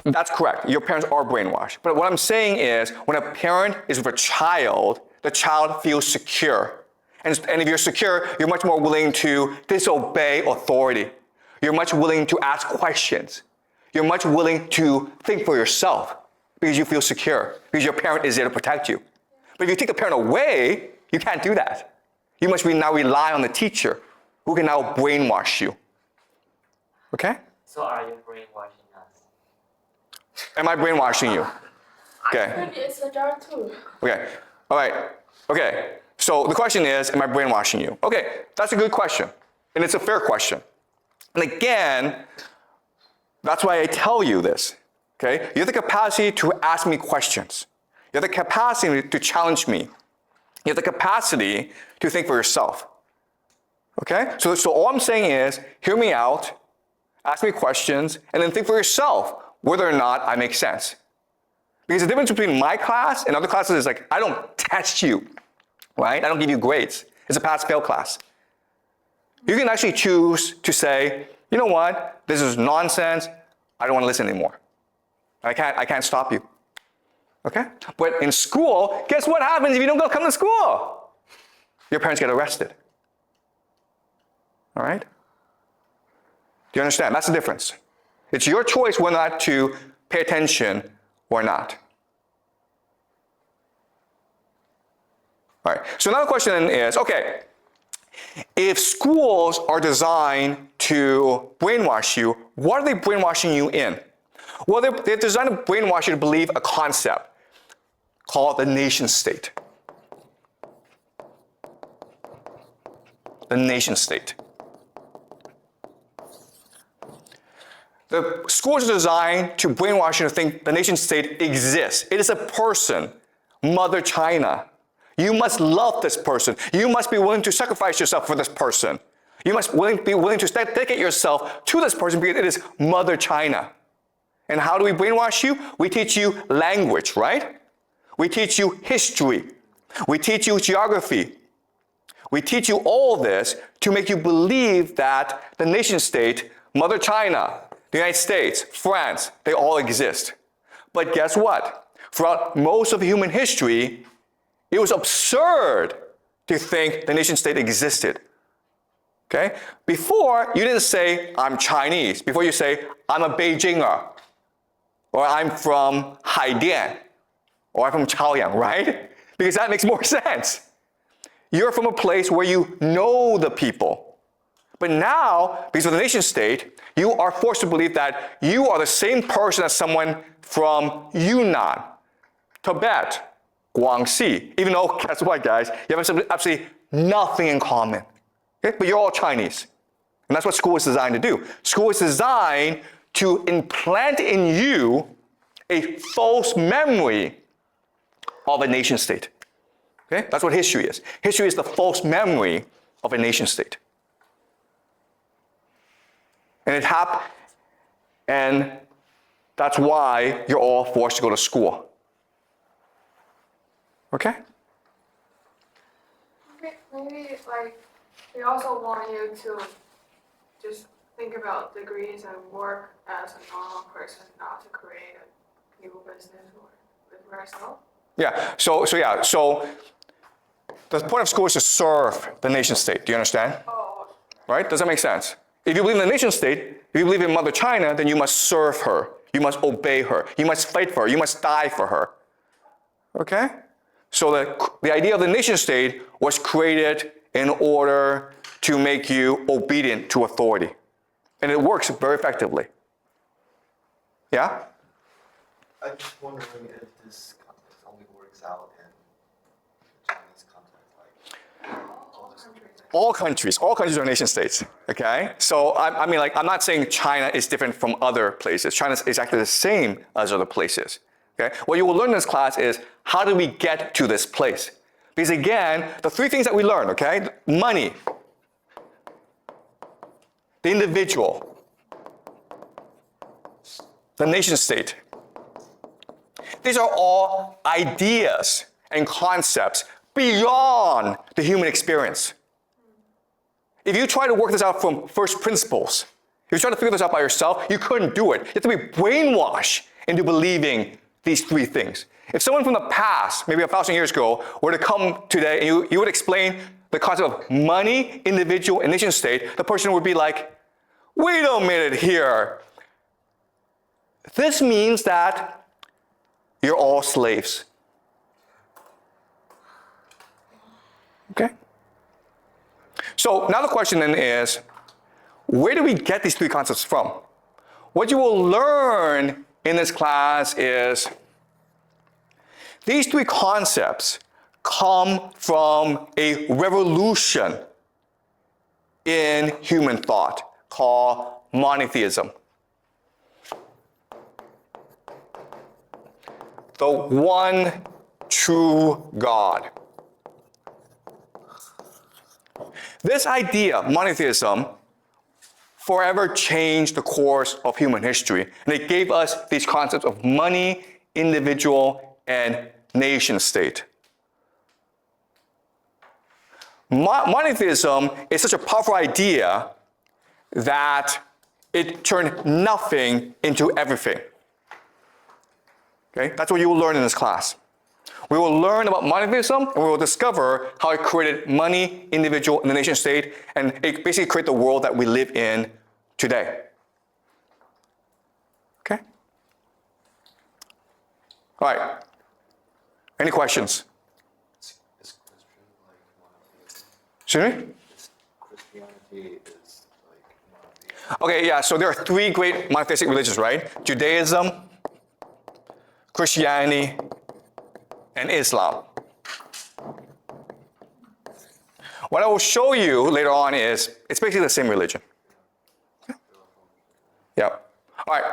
That's correct. Your parents are brainwashed. But what I'm saying is, when a parent is with a child, the child feels secure. And if you're secure, you're much more willing to disobey authority. You're much willing to ask questions. You're much willing to think for yourself because you feel secure, because your parent is there to protect you. But if you take the parent away, you can't do that. You must now rely on the teacher who can now brainwash you. Okay? So are you brainwashing us? Am I brainwashing you? Okay. Maybe it's a jar too. Okay. All right. Okay. So the question is, am I brainwashing you? Okay. That's a good question. And it's a fair question. And again, that's why I tell you this. Okay? You have the capacity to ask me questions. You have the capacity to challenge me. You have the capacity to think for yourself. Okay? So all I'm saying is, hear me out, ask me questions, and then think for yourself whether or not I make sense. Because the difference between my class and other classes is like, I don't test you, right? I don't give you grades. It's a pass-fail class. You can actually choose to say, you know what? This is nonsense. I don't want to listen anymore. I can't stop you. Okay? But in school, guess what happens if you don't come to school? Your parents get arrested. All right? Do you understand? That's the difference. It's your choice whether or not to pay attention or not. All right. So another question then is, okay, if schools are designed to brainwash you, what are they brainwashing you in? Well, they're designed to brainwash you to believe a concept called the nation state. The nation state. The schools are designed to brainwash you to think the nation state exists. It is a person, Mother China. You must love this person. You must be willing to sacrifice yourself for this person. You must be willing to dedicate yourself to this person because it is Mother China. And how do we brainwash you? We teach you language, right? We teach you history. We teach you geography. We teach you all this to make you believe that the nation state, Mother China, the United States, France, they all exist. But guess what? Throughout most of human history, it was absurd to think the nation state existed. Okay? Before, you didn't say, I'm Chinese. Before you say, I'm a Beijinger. Or I'm from Haidian. Or I'm from Chaoyang, right? Because that makes more sense. You're from a place where you know the people. But now, because of the nation state, you are forced to believe that you are the same person as someone from Yunnan, Tibet, Guangxi, even though, guess what, guys? You have absolutely nothing in common. Okay? But you're all Chinese. And that's what school is designed to do. School is designed to implant in you a false memory of a nation state. Okay? That's what history is. History is the false memory of a nation state. And that's why you're all forced to go to school. Okay? Maybe like they also want you to just think about degrees and work as a normal person, not to create people business or live for ourselves? Yeah, so the point of school is to serve the nation state. Do you understand? Oh, Right? Does that make sense? If you believe in the nation state, if you believe in Mother China, then you must serve her. You must obey her. You must fight for her. You must die for her. Okay? So the idea of the nation state was created in order to make you obedient to authority. And it works very effectively. Yeah? I'm just wondering if this context only works out in the Chinese context, like All countries are nation states, okay? So I mean, like, I'm not saying China is different from other places. China is exactly the same as other places, okay? What you will learn in this class is how do we get to this place? Because again, the three things that we learn, okay? Money, the individual, the nation state. These are all ideas and concepts beyond the human experience. If you try to work this out from first principles, if you try to figure this out by yourself, you couldn't do it. You have to be brainwashed into believing these three things. If someone from the past, maybe 1,000 years ago, were to come today and you would explain the concept of money, individual, and nation state, the person would be like, wait a minute here. This means that you're all slaves. Okay? So now the question then is, where do we get these three concepts from? What you will learn in this class is these three concepts come from a revolution in human thought called monotheism. The one true God. This idea, monotheism, forever changed the course of human history. And it gave us these concepts of money, individual, and nation state. Monotheism is such a powerful idea that it turned nothing into everything. Okay? That's what you will learn in this class. We will learn about monotheism, and we will discover how it created money, individual, and the nation state, and it basically created the world that we live in today. Okay? All right. Any questions? is Christian like monotheism? Excuse me? Christianity is like monotheism. Okay, yeah, so there are three great monotheistic religions, right? Judaism, Christianity, and Islam. What I will show you later on is it's basically the same religion. Yeah. All right.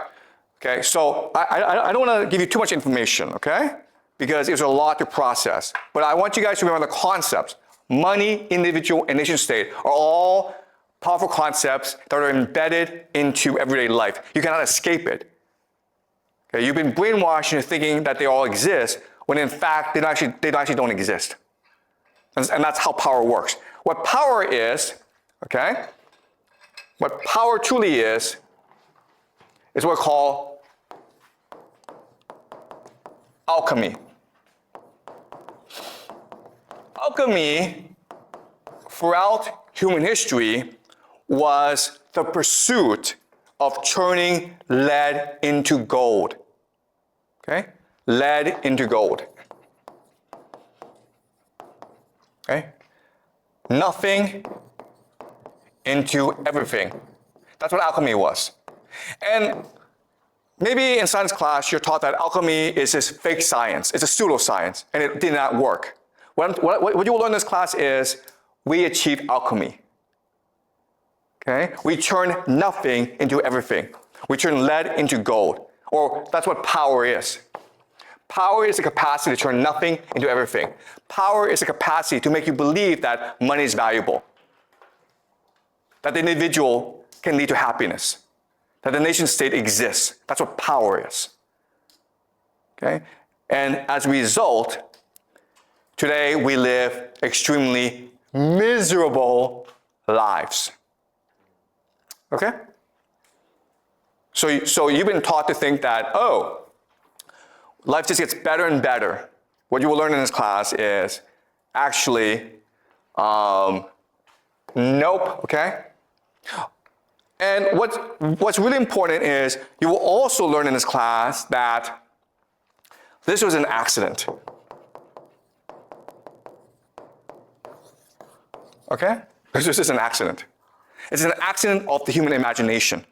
Okay, so I don't want to give you too much information, okay? Because it's a lot to process. But I want you guys to remember the concepts. Money, individual, and nation state are all powerful concepts that are embedded into everyday life. You cannot escape it. Okay, you've been brainwashed into thinking that they all exist, when in fact they actually don't exist. And that's how power works. What power is, okay? What power truly is what we call alchemy. Alchemy, throughout human history, was the pursuit of turning lead into gold. Okay? Lead into gold. Okay? Nothing into everything. That's what alchemy was. And maybe in science class, you're taught that alchemy is this fake science. It's a pseudoscience, and it did not work. What you will learn in this class is we achieve alchemy. Okay? We turn nothing into everything. We turn lead into gold. Or that's what power is. Power is the capacity to turn nothing into everything. Power is the capacity to make you believe that money is valuable, that the individual can lead to happiness, that the nation state exists. That's what power is. Okay? And as a result, today we live extremely miserable lives. Okay? So you've been taught to think that, oh, life just gets better and better. What you will learn in this class is actually, nope, okay? And what's really important is you will also learn in this class that this was an accident. Okay? This was just an accident. It's an accident of the human imagination.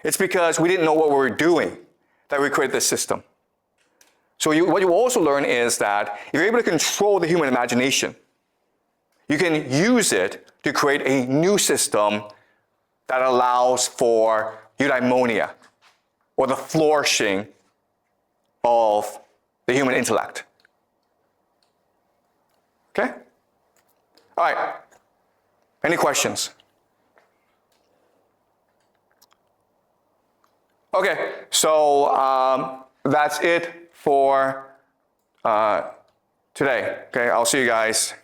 It's because we didn't know what we were doing that we created this system. So what you will also learn is that if you're able to control the human imagination, you can use it to create a new system that allows for eudaimonia, or the flourishing of the human intellect. Okay? All right. Any questions? Okay, so that's it for today. Okay, I'll see you guys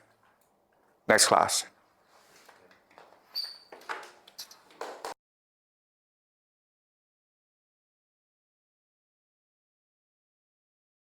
next class.